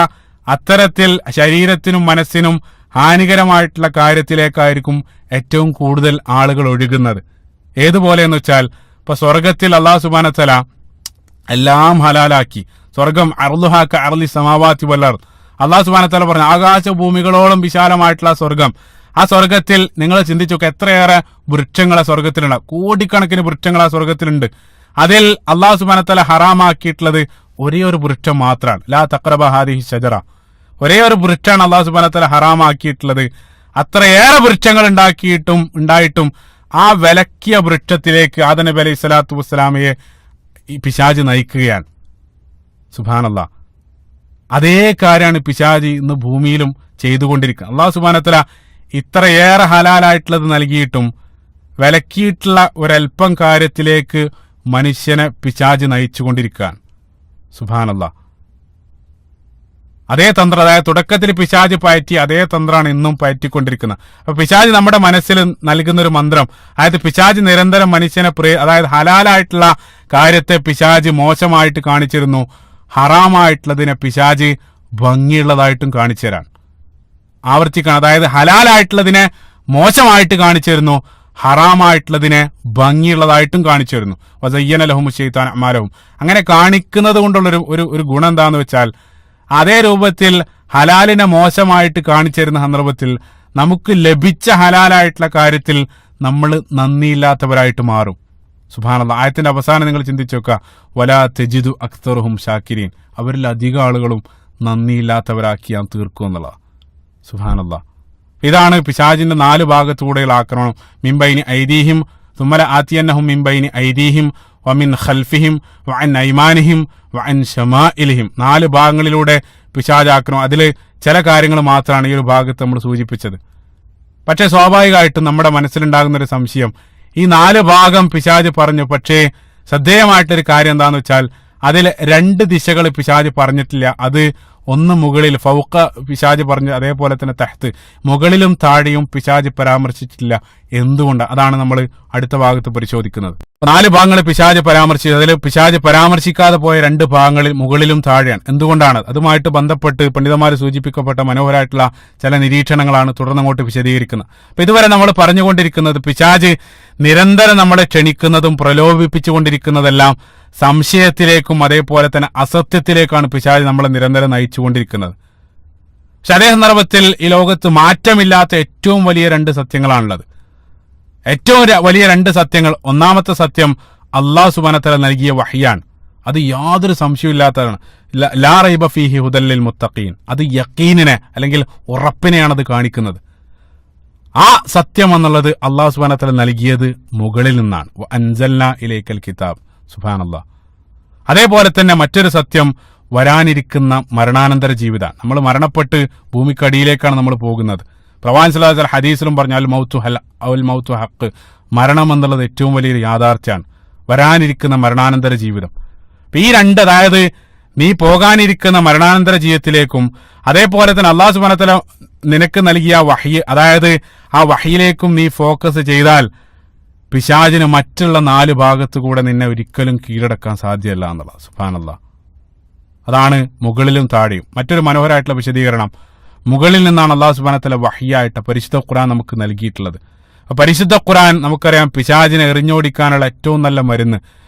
അത്തരത്തിൽ ശരീരത്തിനും മനസ്സിനും ഹാനികരമായിട്ടുള്ള കാര്യത്തിലേക്കായിരിക്കും ഏറ്റവും കൂടുതൽ ആളുകൾ ഒഴുകുന്നത്. ഏതുപോലെയെന്ന് വെച്ചാൽ, ഇപ്പൊ സ്വർഗത്തിൽ അല്ലാഹു സുബ്ഹാനഹു വ തആല എല്ലാം ഹലാലാക്കി. സ്വർഗം അർളുഹാ കഅർളി സമാവാതി വൽ അർദ്. അല്ലാഹു സുബ്ഹാനഹു വ തആല പറഞ്ഞു, ആകാശഭൂമികളോളം വിശാലമായിട്ടുള്ള സ്വർഗം. ആ സ്വർഗത്തിൽ നിങ്ങൾ ചിന്തിച്ചു നോക്കുക, എത്രയേറെ വൃക്ഷങ്ങളെ സ്വർഗത്തിലുണ്ട്. കോടിക്കണക്കിന് വൃക്ഷങ്ങൾ ആ സ്വർഗത്തിലുണ്ട്. അതിൽ അല്ലാഹു സുബ്ഹാനഹു വ തആല ഹറാമാക്കിയിട്ടുള്ളത് ഒരേ ഒരു വൃക്ഷം മാത്രമാണ്. ലാ തഖറബ ഹാദിഹി ഷജറ. ഒരേ ഒരു വൃക്ഷമാണ് അല്ലാഹു സുബ്ഹാനഹു വ തആല ഹറാമാക്കിയിട്ടുള്ളത്. അത്രയേറെ വൃക്ഷങ്ങൾ ഉണ്ടായിട്ടും ആ വിലക്കിയ വൃക്ഷത്തിലേക്ക് ആദം നബി അലൈഹി സ്വലാത്തു വസ്സലാമയെ ഈ പിശാച് നയിക്കുകയാണ്. സുബ്ഹാനല്ലാഹ്. അതേ കാര്യമാണ് പിശാച് ഇന്ന് ഭൂമിയിലും ചെയ്തുകൊണ്ടിരിക്കുക. അല്ലാഹു സുബ്ഹാനഹു വ തആല ഇത്രയേറെ ഹലാലായിട്ടുള്ളത് നൽകിയിട്ടും വിലക്കിയിട്ടുള്ള ഒരൽപ്പം കാര്യത്തിലേക്ക് മനുഷ്യനെ പിശാച് നയിച്ചുകൊണ്ടിരിക്കുകയാണ്. സുബ്ഹാനല്ലാഹ്. അതേ തന്ത്രം, അതായത് തുടക്കത്തിൽ പിശാച് പയറ്റി അതേ തന്ത്രമാണ് ഇന്നും പയറ്റിക്കൊണ്ടിരിക്കുന്നത്. അപ്പൊ പിശാച് നമ്മുടെ മനസ്സിൽ നൽകുന്ന ഒരു മന്ത്രം, അതായത് പിശാച് നിരന്തരം മനുഷ്യനെ അതായത് ഹലാലായിട്ടുള്ള കാര്യത്തെ പിശാച് മോശമായിട്ട് കാണിച്ചിരുന്നു, ഹറാമായിട്ടുള്ളതിനെ പിശാച് ഭംഗിയുള്ളതായിട്ടും കാണിച്ചു തരാൻ ആവർത്തിക്കണം. അതായത് ഹലാലായിട്ടുള്ളതിനെ മോശമായിട്ട് കാണിച്ചിരുന്നു, ഹറാമായിട്ടുള്ളതിനെ ഭംഗിയുള്ളതായിട്ടും കാണിച്ചു തരുന്നു. വസയ്യന ലഹും ശൈത്താൻ അമാലഹും. അങ്ങനെ കാണിക്കുന്നത് കൊണ്ടുള്ളൊരു ഒരു ഗുണം എന്താന്ന് വെച്ചാൽ, അതേ രൂപത്തിൽ ഹലാലിനെ മോശമായിട്ട് കാണിച്ചു തരുന്ന സന്ദർഭത്തിൽ നമുക്ക് ലഭിച്ച ഹലാലായിട്ടുള്ള കാര്യത്തിൽ നമ്മൾ നന്ദിയില്ലാത്തവരായിട്ട് മാറും. സുബ്ഹാനല്ലാഹ്. ആയത്തിന്റെ അവസാനം നിങ്ങൾ ചിന്തിച്ചു നോക്കുക, വലാ തജിദു അക്തറുഹും ഷാക്കിരീൻ. അവരിൽ അധികം ആളുകളും നന്ദിയില്ലാത്തവരാക്കി ഞാൻ തീർക്കും എന്നുള്ളതാണ്. സുബ്ഹാനല്ലാഹ്. ഇതാണ് പിശാചിന്റെ 4 ഭാഗത്തൂടെയുള്ള ആക്രമണം. മിൻബൈനി ഐദീഹിം സുമ്മല ആതിയന്നഹും മിൻബൈനി ഐദീഹിം വമിൻ ഖൽഫിഹിം വഅൻ ഐമാനിഹിം വഅൻ ശമാഇലിഹിം. 4 ഭാഗങ്ങളിലൂടെ പിശാച് ആക്രമണം. അതിൽ ചില കാര്യങ്ങൾ മാത്രമാണ് ഈ ഒരു ഭാഗത്ത് നമ്മൾ സൂചിപ്പിച്ചത്. പക്ഷേ സ്വാഭാവികമായിട്ടും നമ്മുടെ മനസ്സിലുണ്ടാകുന്ന ഒരു സംശയം, ഈ 4 ഭാഗം പിശാച് പറഞ്ഞു, പക്ഷേ ശ്രദ്ധേയമായിട്ടൊരു കാര്യം എന്താന്ന് വെച്ചാൽ, അതിൽ 2 ദിശകൾ പിശാച് പറഞ്ഞിട്ടില്ല. അത് ഒന്ന് മുകളിൽ ഫൗഖ പിശാച് പറഞ്ഞു, അതേപോലെ തന്നെ തഹ്ത്ത് മുകളിലും താഴെയും പിശാച് പരാമർശിച്ചിട്ടില്ല. എന്തുകൊണ്ട്? അതാണ് നമ്മൾ അടുത്ത ഭാഗത്ത് പരിശോധിക്കുന്നത്. 4 ഭാഗങ്ങൾ പിശാച് പരാമർശിച്ചത്, അതിൽ പിശാച് പരാമർശിക്കാതെ പോയ 2 ഭാഗങ്ങളിൽ മുകളിലും താഴെയാണ്. എന്തുകൊണ്ടാണ്? അതുമായിട്ട് ബന്ധപ്പെട്ട് പണ്ഡിതന്മാർ സൂചിപ്പിക്കപ്പെട്ട മനോഹരമായിട്ടുള്ള ചില നിരീക്ഷണങ്ങളാണ് തുടർന്നങ്ങോട്ട് വിശദീകരിക്കുന്നത്. അപ്പൊ ഇതുവരെ നമ്മൾ പറഞ്ഞുകൊണ്ടിരിക്കുന്നത്, പിശാച് നിരന്തരം നമ്മളെ ക്ഷണിക്കുന്നതും പ്രലോഭിപ്പിച്ചുകൊണ്ടിരിക്കുന്നതെല്ലാം സംശയത്തിലേക്കും അതേപോലെ തന്നെ അസത്യത്തിലേക്കാണ് പിശാച് നമ്മളെ നിരന്തരം നയിച്ചുകൊണ്ടിരിക്കുന്നത്. പക്ഷെ അതേ സന്ദർഭത്തിൽ ഈ ലോകത്ത് മാറ്റമില്ലാത്ത ഏറ്റവും വലിയ 2 സത്യങ്ങളാണുള്ളത്. ഏറ്റവും വലിയ 2 സത്യങ്ങൾ. ഒന്നാമത്തെ സത്യം അല്ലാഹു സുബ്ഹാനഹു വ തആല നൽകിയ വഹ്യാണ്. അത് യാതൊരു സംശയമില്ലാത്തതാണ്. ലാ റൈബ ഫീഹി ഹുദൽ ലിൽ മുത്തഖീൻ. അത് യഖീനിനെ അല്ലെങ്കിൽ ഉറപ്പിനെയാണ് അത് കാണിക്കുന്നത്. ആ സത്യം എന്നുള്ളത് അല്ലാഹു സുബ്ഹാനഹു വ തആല നൽകിയത് മുകളിൽ നിന്നാണ്. അൻസൽനാ ഇലൈക്കൽ കിതാബ്. സുബ്ഹാനല്ലാഹ്. അതേപോലെ തന്നെ മറ്റൊരു സത്യം വരാനിരിക്കുന്ന മരണാനന്തര ജീവിതമാണ്. നമ്മൾ മരണപ്പെട്ട് ഭൂമിക്കടിയിലേക്കാണ് നമ്മൾ പോകുന്നത്. പ്രവാചകൻ സ്വല്ലല്ലാഹു അലൈഹി വസല്ലം ഹദീസിലും പറഞ്ഞു, അൽ മൗതു ഹഖ്. മരണം എന്നുള്ളത് ഏറ്റവും വലിയൊരു യാഥാർത്ഥ്യമാണ്. വരാനിരിക്കുന്ന മരണാനന്തര ജീവിതം. ഈ 2, അതായത് നീ പോകാനിരിക്കുന്ന മരണാനന്തര ജീവിതത്തിലേക്കും അതേപോലെ തന്നെ അല്ലാഹു സുബ്ഹാനഹു വ തആല നിനക്ക് നൽകിയ വഹ്യ്, അതായത് ആ വഹ്യിലേക്കും നീ ഫോക്കസ് ചെയ്താൽ പിശാചിന് മറ്റുള്ള 4 ഭാഗത്തു കൂടെ നിന്നെ ഒരിക്കലും കീഴടക്കാൻ സാധ്യമല്ല എന്നുള്ളത്. സുബ്ഹാനല്ലാഹ്. അതാണ് മുകളിലും താഴെയും. മറ്റൊരു മനോഹരമായിട്ടുള്ള വിശദീകരണം, മുകളിൽ നിന്നാണ് അല്ലാഹു സുബ്ഹാനഹു വ തആല വഹ്യായിട്ട് പരിശുദ്ധ ഖുർആൻ നമുക്ക് നൽകിയിട്ടുള്ളത്. പരിശുദ്ധ ഖുർആൻ നമുക്കറിയാം പിശാചിനെ എറിഞ്ഞോടിക്കാനുള്ള ഏറ്റവും നല്ല മരുന്ന്.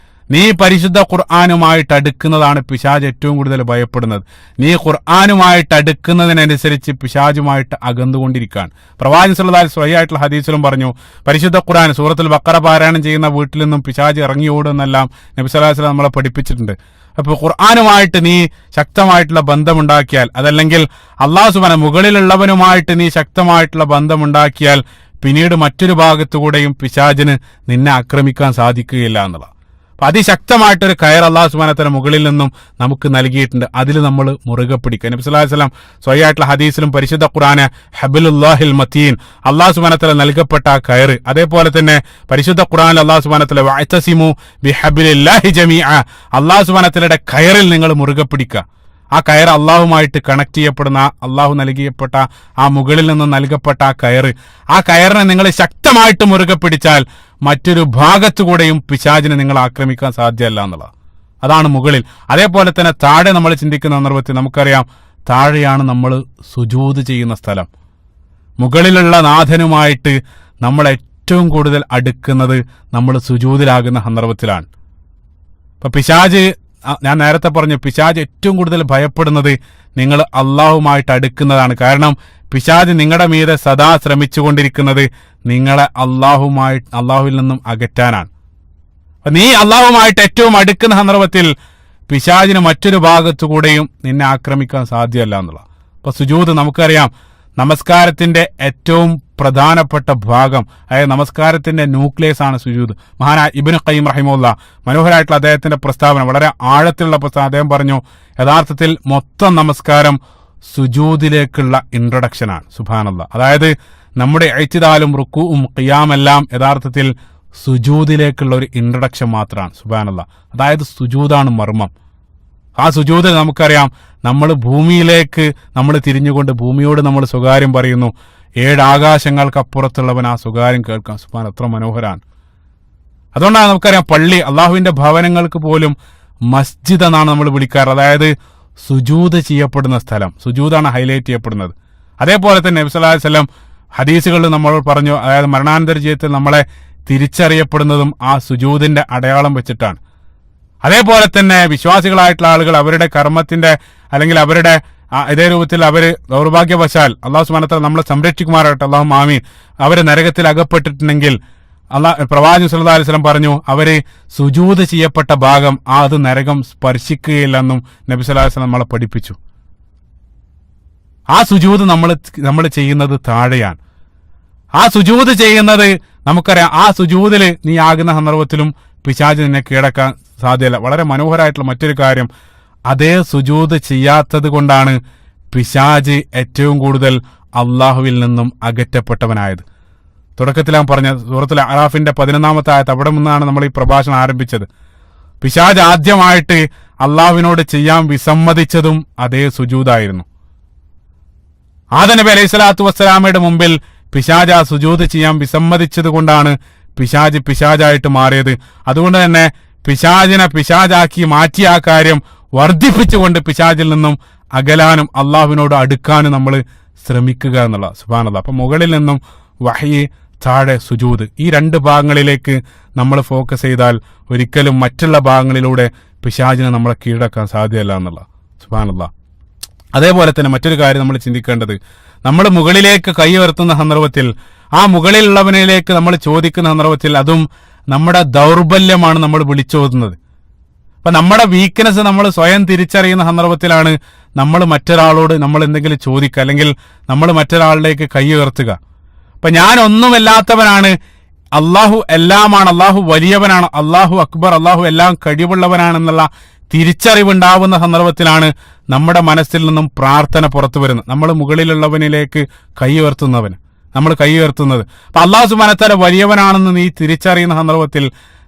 നീ പരിശുദ്ധ ഖുർആനുമായിട്ട് അടുക്കുന്നതാണ് പിശാച് ഏറ്റവും കൂടുതൽ ഭയപ്പെടുന്നത്. നീ ഖുർആനുമായിട്ട് അടുക്കുന്നതിനനുസരിച്ച് പിശാചുമായിട്ട് അകന്നുകൊണ്ടിരിക്കുകയാണ്. പ്രവാചകൻ സ്വല്ലല്ലാഹു അലൈഹി വസല്ലം സ്വഹീഹായിട്ടുള്ള ഹദീസിലും പറഞ്ഞു, പരിശുദ്ധ ഖുർആൻ സൂറത്തുൽ ബഖറ പാരായണം ചെയ്യുന്ന വീട്ടിൽ നിന്നും പിശാച് ഇറങ്ങി ഓടുമെന്നെല്ലാം നബി സല്ലല്ലാഹു അലൈഹി വസല്ലം നമ്മളെ പഠിപ്പിച്ചിട്ടുണ്ട്. അപ്പോൾ ഖുർആനുമായിട്ട് നീ ശക്തമായിട്ടുള്ള ബന്ധമുണ്ടാക്കിയാൽ, അതല്ലെങ്കിൽ അല്ലാഹു സുബ്ഹാനഹു മുകളിലുള്ളവനുമായിട്ട് നീ ശക്തമായിട്ടുള്ള ബന്ധമുണ്ടാക്കിയാൽ, പിന്നീട് മറ്റൊരു ഭാഗത്തുകൂടെയും പിശാചിന് നിന്നെ ആക്രമിക്കാൻ സാധിക്കുകയില്ല എന്നുള്ളത്. അപ്പൊ അതിശക്തമായിട്ടൊരു കയർ അല്ലാഹു സുബ്ഹാനഹു വ തആല മുകളിൽ നിന്നും നമുക്ക് നൽകിയിട്ടുണ്ട്. അതിൽ നമ്മൾ മുറുകെ പിടിക്കുക. നബി സല്ലല്ലാഹു അലൈഹി വസല്ലം സ്വഹീഹായിട്ടുള്ള ഹദീസിലും പരിശുദ്ധ ഖുർആനെ ഹബ്ലുല്ലാഹിൽ മതീൻ, അല്ലാഹു സുബ്ഹാനഹു വ തആല നൽകപ്പെട്ട ആ കയർ. അതേപോലെ തന്നെ പരിശുദ്ധ ഖുർആനിൽ അല്ലാഹു സുബ്ഹാനഹു വ തആല വഅതസിമു ബിഹബ്ലില്ലാഹി ജമീഅ, അല്ലാഹു സുബ്ഹാനഹു വ തആലയുടെ കയറിൽ നിങ്ങൾ മുറുകെ പിടിക്കുക. ആ കയർ അള്ളാഹുമായിട്ട് കണക്ട് ചെയ്യപ്പെടുന്ന, അള്ളാഹു നൽകിയപ്പെട്ട ആ മുകളിൽ നിന്ന് നൽകപ്പെട്ട ആ കയറിനെ നിങ്ങൾ ശക്തമായിട്ട് മുറുകെ പിടിച്ചാൽ മറ്റൊരു ഭാഗത്തുകൂടെയും പിശാചിനെ നിങ്ങൾ ആക്രമിക്കാൻ സാധ്യമല്ല എന്നുള്ളത്. അതാണ് മുകളിൽ. അതേപോലെ തന്നെ താഴെ നമ്മൾ ചിന്തിക്കുന്ന സന്ദർഭത്തിൽ നമുക്കറിയാം, താഴെയാണ് നമ്മൾ സുജൂദ് ചെയ്യുന്ന സ്ഥലം. മുകളിലുള്ള നാഥനുമായിട്ട് നമ്മൾ ഏറ്റവും കൂടുതൽ അടുക്കുന്നത് നമ്മൾ സുജൂദിലാകുന്ന സന്ദർഭത്തിലാണ്. ഇപ്പൊ പിശാച്, ഞാൻ നേരത്തെ പറഞ്ഞു, പിശാച് ഏറ്റവും കൂടുതൽ ഭയപ്പെടുന്നത് നിങ്ങൾ അള്ളാഹുമായിട്ട് അടുക്കുന്നതാണ്. കാരണം പിശാച് നിങ്ങളുടെ മീതെ സദാ ശ്രമിച്ചുകൊണ്ടിരിക്കുന്നത് നിങ്ങളെ അള്ളാഹുവിൽ നിന്നും അകറ്റാനാണ്. നീ അള്ളാഹുമായിട്ട് ഏറ്റവും അടുക്കുന്ന സന്ദർഭത്തിൽ പിശാചിന് മറ്റൊരു ഭാഗത്തുകൂടെയും നിന്നെ ആക്രമിക്കാൻ സാധ്യമല്ല എന്നുള്ള. അപ്പൊ സുജൂദ് നമുക്കറിയാം, നമസ്കാരത്തിന്റെ ഏറ്റവും പ്രധാനപ്പെട്ട ഭാഗം, അതായത് നമസ്കാരത്തിന്റെ ന്യൂക്ലിയസ് ആണ് സുജൂദ്. മഹാനായ ഇബ്നു ഖയ്യിം റഹിമഹുല്ലാ മനോഹരമായിട്ടുള്ള അദ്ദേഹത്തിന്റെ പ്രസ്താവന, വളരെ ആഴത്തിലുള്ള പ്രസ്താവന. അദ്ദേഹം പറഞ്ഞു, യഥാർത്ഥത്തിൽ മൊത്തം നമസ്കാരം സുജൂദിലേക്കുള്ള ഇൻട്രൊഡക്ഷനാണ്. സുബ്ഹാനല്ലാഹ്. അതായത് നമ്മുടെ ഇഅ്തിദാലും റുക്കൂഉം ഖിയാമെല്ലാം യഥാർത്ഥത്തിൽ സുജൂദിലേക്കുള്ള ഒരു ഇൻട്രൊഡക്ഷൻ മാത്രമാണ്. സുബ്ഹാനല്ലാഹ്. അതായത് സുജൂദാണ് മർമ്മം. ആ സുജൂദിൽ നമുക്കറിയാം, നമ്മൾ ഭൂമിയിലേക്ക് നമ്മൾ തിരിഞ്ഞുകൊണ്ട് ഭൂമിയോട് നമ്മൾ സ്വകാര്യം പറയുന്നു. 7 ആകാശങ്ങൾക്കപ്പുറത്തുള്ളവൻ ആ സ്വകാര്യം കേൾക്കാം. സുബ്ഹാനല്ലാഹ്, എത്ര മനോഹരാണ്. അതുകൊണ്ടാണ് നമുക്കറിയാം, പള്ളി, അള്ളാഹുവിന്റെ ഭവനങ്ങൾക്ക് പോലും മസ്ജിദ് എന്നാണ് നമ്മൾ വിളിക്കാറ്. അതായത് സുജൂദ് ചെയ്യപ്പെടുന്ന സ്ഥലം, സുജൂദാണ് ഹൈലൈറ്റ് ചെയ്യപ്പെടുന്നത്. അതേപോലെ തന്നെ നബി സല്ലല്ലാഹു അലൈഹി വസല്ലം ഹദീസുകളിൽ നമ്മൾ പറഞ്ഞു, അതായത് മരണാനന്തര ജീവിതത്തിൽ നമ്മളെ തിരിച്ചറിയപ്പെടുന്നതും ആ സുജൂദിന്റെ അടയാളം വെച്ചിട്ടാണ്. അതേപോലെ തന്നെ വിശ്വാസികളായിട്ടുള്ള ആളുകൾ അവരുടെ കർമ്മത്തിന്റെ അല്ലെങ്കിൽ അവരുടെ ഇതേ രൂപത്തിൽ അവര് ദൗർഭാഗ്യവശാൽ, അള്ളാഹു സുബ്ഹാനഹു വ തആല നമ്മളെ സംരക്ഷിക്കുമാറാകട്ടെ, അല്ലാഹുമ്മ ആമീൻ, അവര് നരകത്തിൽ അകപ്പെട്ടിട്ടുണ്ടെങ്കിൽ പ്രവാചകൻ സല്ലല്ലാഹു അലൈഹി വസല്ലം പറഞ്ഞു, അവര് സുജൂദ് ചെയ്യപ്പെട്ട ഭാഗം അത് നരകം സ്പർശിക്കുകയില്ലെന്നും നബി സല്ലല്ലാഹു അലൈഹി വസല്ലം നമ്മളെ പഠിപ്പിച്ചു. ആ സുജൂദ് നമ്മൾ ചെയ്യുന്നത് താഴെയാണ്. ആ സുജൂദ് ചെയ്യുന്നത് നമുക്കറിയാം, ആ സുജൂദില് നീ ആകുന്ന സന്ദർഭത്തിലും പിശാച് നിന്നെ കീഴടക്കാൻ സാധ്യമല്ല. വളരെ മനോഹരമായിട്ടുള്ള മറ്റൊരു കാര്യം, അതേ സുജൂദ് ചെയ്യാത്തത് കൊണ്ടാണ് പിശാച് ഏറ്റവും കൂടുതൽ അള്ളാഹുവിൽ നിന്നും അകറ്റപ്പെട്ടവനായത്. തുടക്കത്തിൽ ഞാൻ പറഞ്ഞ സൂറത്തുൽ അറാഫിന്റെ 11-ാമത്തെ ആയത്ത്, അവിടെ നിന്നാണ് നമ്മൾ ഈ പ്രഭാഷണം ആരംഭിച്ചത്. പിശാച് ആദ്യമായിട്ട് അള്ളാഹുവിനോട് ചെയ്യാൻ വിസമ്മതിച്ചതും അതേ സുജൂദായിരുന്നു. ആദം നബി അലൈഹി സ്വലാത്തു വസ്സലാമയുടെ മുമ്പിൽ പിശാച് ആ സുജൂദ് ചെയ്യാൻ വിസമ്മതിച്ചത് കൊണ്ടാണ് പിശാചായിട്ട് മാറിയത്. അതുകൊണ്ട് തന്നെ പിശാചിനെ പിശാചാക്കി മാറ്റിയ ആ കാര്യം വർദ്ധിപ്പിച്ചുകൊണ്ട് പിശാചിൽ നിന്നും അകലാനും അള്ളാഹുവിനോട് അടുക്കാനും നമ്മൾ ശ്രമിക്കുക എന്നുള്ള. സുബ്ഹാനല്ലാഹ്. അപ്പൊ മുകളിൽ നിന്നും വഹ്യ്, താഴെ സുജൂദ്, ഈ 2 ഭാഗങ്ങളിലേക്ക് നമ്മൾ ഫോക്കസ് ചെയ്താൽ ഒരിക്കലും മറ്റുള്ള ഭാഗങ്ങളിലൂടെ പിശാചിനെ നമ്മളെ കീഴടക്കാൻ സാധ്യമല്ല എന്നുള്ള. സുബ്ഹാനല്ലാഹ്. അതേപോലെ തന്നെ മറ്റൊരു കാര്യം നമ്മൾ ചിന്തിക്കേണ്ടത്, നമ്മൾ മുകളിലേക്ക് കൈ ഉയർത്തുന്ന സന്ദർഭത്തിൽ, ആ മുകളിലുള്ളവനിലേക്ക് നമ്മൾ ചോദിക്കുന്ന സന്ദർഭത്തിൽ, അതും നമ്മുടെ ദൗർബല്യമാണ് നമ്മൾ വിളിച്ചോതുന്നത്. അപ്പൊ നമ്മുടെ വീക്ക്നെസ് നമ്മൾ സ്വയം തിരിച്ചറിയുന്ന സന്ദർഭത്തിലാണ് നമ്മൾ മറ്റൊരാളോട് നമ്മൾ എന്തെങ്കിലും ചോദിക്കുക, അല്ലെങ്കിൽ നമ്മൾ മറ്റൊരാളിലേക്ക് കൈ ഉയർത്തുക. അപ്പൊ ഞാൻ ഒന്നുമല്ലാത്തവനാണ്, അള്ളാഹു എല്ലാമാണ്, അള്ളാഹു വലിയവനാണ്, അള്ളാഹു അക്ബർ, അള്ളാഹു എല്ലാം കഴിവുള്ളവനാണെന്നുള്ള തിരിച്ചറിവുണ്ടാവുന്ന സന്ദർഭത്തിലാണ് നമ്മുടെ മനസ്സിൽ നിന്നും പ്രാർത്ഥന പുറത്തു വരുന്നത്. നമ്മൾ മുകളിലുള്ളവനിലേക്ക് കൈ ഉയർത്തുന്നവന് നമ്മൾ കൈ ഉയർത്തുന്നത്. അപ്പൊ അള്ളാഹു സുബ്ഹാനഹു വ തആല വലിയവനാണെന്ന് നീ തിരിച്ചറിയുന്ന സന്ദർഭത്തിൽ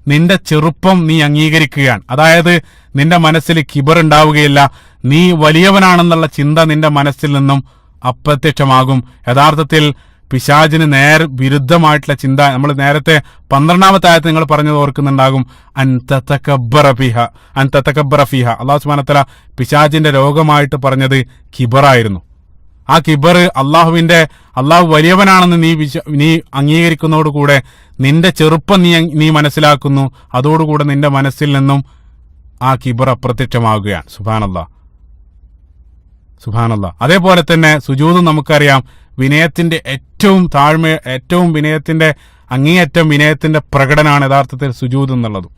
നിന്റെ ചെറുപ്പം നീ അംഗീകരിക്കുകയാണ്. അതായത് നിന്റെ മനസ്സിൽ കിബർ ഉണ്ടാവുകയില്ല. നീ വലിയവനാണെന്നുള്ള ചിന്ത നിന്റെ മനസ്സിൽ നിന്നും അപ്രത്യക്ഷമാകും. യഥാർത്ഥത്തിൽ പിശാചിന് വിരുദ്ധമായിട്ടുള്ള ചിന്ത, നമ്മൾ നേരത്തെ 12-ാമത്തെ ആയത്ത് നിങ്ങൾ പറഞ്ഞത് ഓർക്കുന്നുണ്ടാകും, അൻതതകബ്ബറ ഫീഹ. അല്ലാഹു സുബ്ഹാനഹു വ തആല പിശാചിന്റെ രോഗമായിട്ട് പറഞ്ഞത് കിബറായിരുന്നു. ആ കിബർ അള്ളാഹു വലിയവനാണെന്ന് നീ അംഗീകരിക്കുന്നതോടുകൂടെ നിന്റെ ചെറുപ്പം നീ മനസ്സിലാക്കുന്നു. അതോടുകൂടെ നിന്റെ മനസ്സിൽ നിന്നും ആ കിബർ അപ്രത്യക്ഷമാകുകയാണ്. സുബ്ഹാനല്ലാഹ്. അതേപോലെ തന്നെ സുജൂദ് നമുക്കറിയാം, വിനയത്തിന്റെ ഏറ്റവും വിനയത്തിന്റെ അങ്ങേയറ്റം വിനയത്തിന്റെ പ്രകടനമാണ് യഥാർത്ഥത്തിൽ സുജൂദ് എന്നുള്ളത്.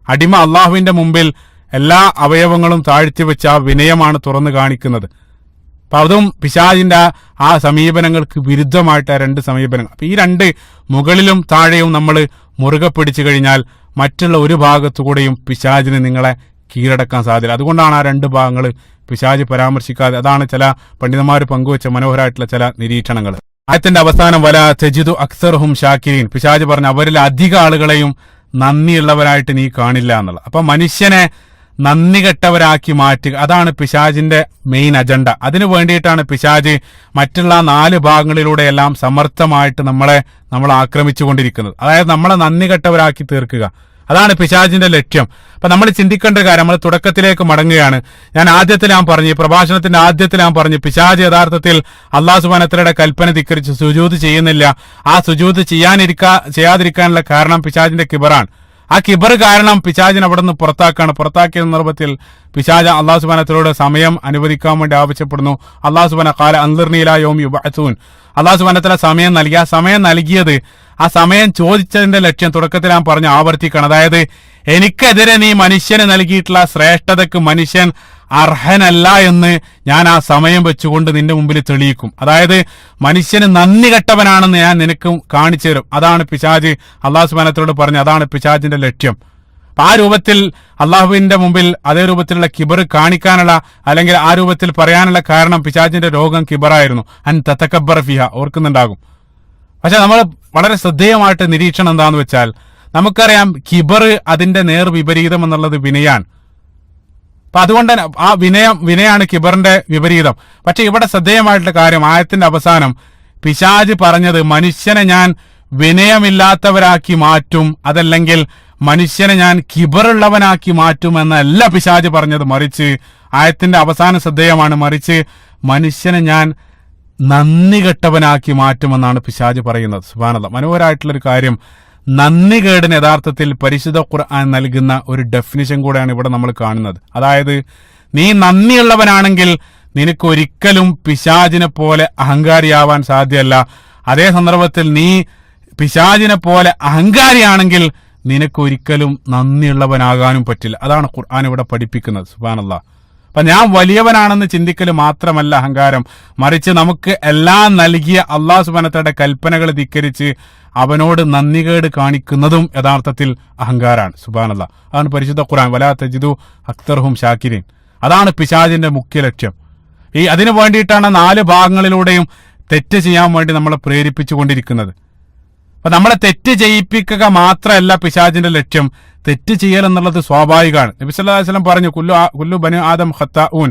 അടിമ അള്ളാഹുവിന്റെ മുമ്പിൽ എല്ലാ അവയവങ്ങളും താഴ്ത്തിവെച്ച് ആ വിനയമാണ് തുറന്നു കാണിക്കുന്നത്. അപ്പൊ അതും പിശാചിന്റെ ആ സമീപനങ്ങൾക്ക് വിരുദ്ധമായിട്ട് 2 സമീപനങ്ങൾ. അപ്പൊ ഈ 2 മുകളിലും താഴെയും നമ്മൾ മുറുകെ പിടിച്ചു കഴിഞ്ഞാൽ മറ്റുള്ള ഒരു ഭാഗത്തുകൂടെയും പിശാചിന് നിങ്ങളെ കീഴടക്കാൻ സാധ്യത. അതുകൊണ്ടാണ് ആ 2 ഭാഗങ്ങൾ പിശാച് പരാമർശിക്കാതെ. അതാണ് ചില പണ്ഡിതന്മാർ പങ്കുവെച്ച മനോഹരമായിട്ടുള്ള ചില നിരീക്ഷണങ്ങൾ. ആയത്തിന്റെ അവസാനം വല തജിദു അക്സറുഹും ഷാക്കിരീൻ, പിശാച് പറഞ്ഞ അവരിൽ അധിക ആളുകളെയും നന്ദിയുള്ളവരായിട്ട് നീ കാണില്ല എന്നുള്ളത്. അപ്പൊ മനുഷ്യനെ നന്ദി കെട്ടവരാക്കി മാറ്റുക. അതാണ് പിശാചിന്റെ മെയിൻ അജണ്ട. അതിനു വേണ്ടിയിട്ടാണ് പിശാച് മറ്റുള്ള 4 ഭാഗങ്ങളിലൂടെയെല്ലാം സമർത്ഥമായിട്ട് നമ്മൾ ആക്രമിച്ചു കൊണ്ടിരിക്കുന്നത്. അതായത് നമ്മളെ നന്ദി കെട്ടവരാക്കി തീർക്കുക. അതാണ് പിശാചിന്റെ ലക്ഷ്യം. അപ്പൊ നമ്മൾ ചിന്തിക്കേണ്ട കാര്യം, നമ്മൾ തുടക്കത്തിലേക്ക് മടങ്ങുകയാണ്. ഞാൻ പറഞ്ഞു, പ്രഭാഷണത്തിന്റെ ആദ്യത്തിൽ ഞാൻ പറഞ്ഞു, പിശാച് യഥാർത്ഥത്തിൽ അല്ലാഹു സുബ്ഹാനഹു വ തആലയുടെ കൽപ്പന ധിക്കരിച്ച് സുജൂദ് ചെയ്യുന്നില്ല. ആ സുജൂദ് ചെയ്യാതിരിക്കാനുള്ള കാരണം പിശാചിന്റെ കിബറാണ്. ആ കിബർ കാരണം പിശാചിനെ അവിടെ നിന്ന് പുറത്താക്കിയ സന്ദർഭത്തിൽ പിശാച് അല്ലാഹു സുബ്ഹാനഹു വ തആലയുടെ സമയം അനുവദിക്കാൻ വേണ്ടി ആവശ്യപ്പെടുന്നു. അല്ലാഹു സുബ്ഹാനഹു ഖാല അൻദിർനി ഇലാ യൗമി യുബഅസൂൻ. അല്ലാഹു സുബ്ഹാനഹു വ തആല സമയം നൽകി. ആ സമയം നൽകിയത്, ആ സമയം ചോദിച്ചതിന്റെ ലക്ഷ്യം തുടക്കത്തിൽ ഞാൻ പറഞ്ഞു ആവർത്തിക്കണം. അതായത് എനിക്കെതിരെ നീ മനുഷ്യന് നൽകിയിട്ടുള്ള ശ്രേഷ്ഠതക്ക് മനുഷ്യൻ അർഹനല്ല എന്ന് ഞാൻ ആ സമയം വെച്ചുകൊണ്ട് നിന്റെ മുമ്പിൽ തെളിയിക്കും. അതായത് മനുഷ്യന് നന്ദി കെട്ടവനാണെന്ന് ഞാൻ നിനക്ക് കാണിച്ചു തരും. അതാണ് പിശാച് അല്ലാഹു സുബ്ഹാനഹു വ തആലയോട് പറഞ്ഞു. അതാണ് പിശാചിന്റെ ലക്ഷ്യം. ആ രൂപത്തിൽ അള്ളാഹുവിന്റെ മുമ്പിൽ അതേ രൂപത്തിലുള്ള കിബർ കാണിക്കാനുള്ള, അല്ലെങ്കിൽ ആ രൂപത്തിൽ പറയാനുള്ള കാരണം പിശാചിന്റെ രോഗം കിബറായിരുന്നു. അൻ തതകബ്ബറ ഫിഹ, ഓർക്കുന്നുണ്ടാകും. പക്ഷെ നമ്മൾ വളരെ ശ്രദ്ധേയമായിട്ട് നിരീക്ഷണം എന്താന്ന് വെച്ചാൽ, നമുക്കറിയാം കിബർ അതിന്റെ നേർ വിപരീതം എന്നുള്ളത് വിനയാണ്. അപ്പൊ അതുകൊണ്ട് തന്നെ ആ വിനയാണ് കിബറിന്റെ വിപരീതം. പക്ഷെ ഇവിടെ ശ്രദ്ധേയമായിട്ടുള്ള കാര്യം, ആയത്തിന്റെ അവസാനം പിശാച് പറഞ്ഞത് മനുഷ്യനെ ഞാൻ വിനയമില്ലാത്തവരാക്കി മാറ്റും, അതല്ലെങ്കിൽ മനുഷ്യനെ ഞാൻ കിബറുള്ളവനാക്കി മാറ്റും എന്നല്ല പിശാച് പറഞ്ഞത്. മറിച്ച് ആയത്തിന്റെ അവസാനം ശ്രദ്ധേയമാണ്, മറിച്ച് മനുഷ്യനെ ഞാൻ നന്ദി കെട്ടവനാക്കി മാറ്റുമെന്നാണ് പിശാച് പറയുന്നത്. സുബ്ഹാനല്ലാഹ്, മനോഹരമായിട്ടുള്ളൊരു കാര്യം. നന്ദികേടിന് യഥാർത്ഥത്തിൽ പരിശുദ്ധ ഖുർആൻ നൽകുന്ന ഒരു ഡെഫിനിഷൻ കൂടെയാണ് ഇവിടെ നമ്മൾ കാണുന്നത്. അതായത് നീ നന്ദിയുള്ളവനാണെങ്കിൽ നിനക്ക് ഒരിക്കലും പിശാചിനെ പോലെ അഹങ്കാരിയാവാൻ സാധ്യമല്ല. അതേ സന്ദർഭത്തിൽ നീ പിശാചിനെ പോലെ അഹങ്കാരിയാണെങ്കിൽ നിനക്ക് ഒരിക്കലും നന്ദിയുള്ളവനാകാനും പറ്റില്ല. അതാണ് ഖുർആൻ ഇവിടെ പഠിപ്പിക്കുന്നത്. സുബ്ഹാനല്ലാഹ്. അപ്പൊ ഞാൻ വലിയവനാണെന്ന് ചിന്തിക്കൽ മാത്രമല്ല അഹങ്കാരം, മറിച്ച് നമുക്ക് എല്ലാം നൽകിയ അല്ലാഹു സുബ്ഹാനഹു വ തആലയുടെ കൽപ്പനകൾ ധിക്കരിച്ച് അവനോട് നന്ദികേട് കാണിക്കുന്നതും യഥാർത്ഥത്തിൽ അഹങ്കാരാണ്. സുബ്ഹാനല്ലാഹ്. അതാണ് പരിശുദ്ധ ഖുർആൻ വലാ തജിദു അക്തറഹും ശാകിരീൻ. അതാണ് പിശാചിന്റെ മുഖ്യ ലക്ഷ്യം. അതിനു വേണ്ടിയിട്ടാണ് 4 ഭാഗങ്ങളിലൂടെയും തെറ്റ് ചെയ്യാൻ വേണ്ടി നമ്മളെ പ്രേരിപ്പിച്ചുകൊണ്ടിരിക്കുന്നത്. അപ്പൊ നമ്മളെ തെറ്റ് ചെയ്യിപ്പിക്കുക മാത്രമല്ല പിശാചിന്റെ ലക്ഷ്യം, തെറ്റ് ചെയ്യൽ എന്നുള്ളത് സ്വാഭാവികമാണ്. നബി സല്ലല്ലാഹു അലൈഹി വസല്ലം പറഞ്ഞു, കുല്ലു ബനി ആദം ഖത്താഊൻ.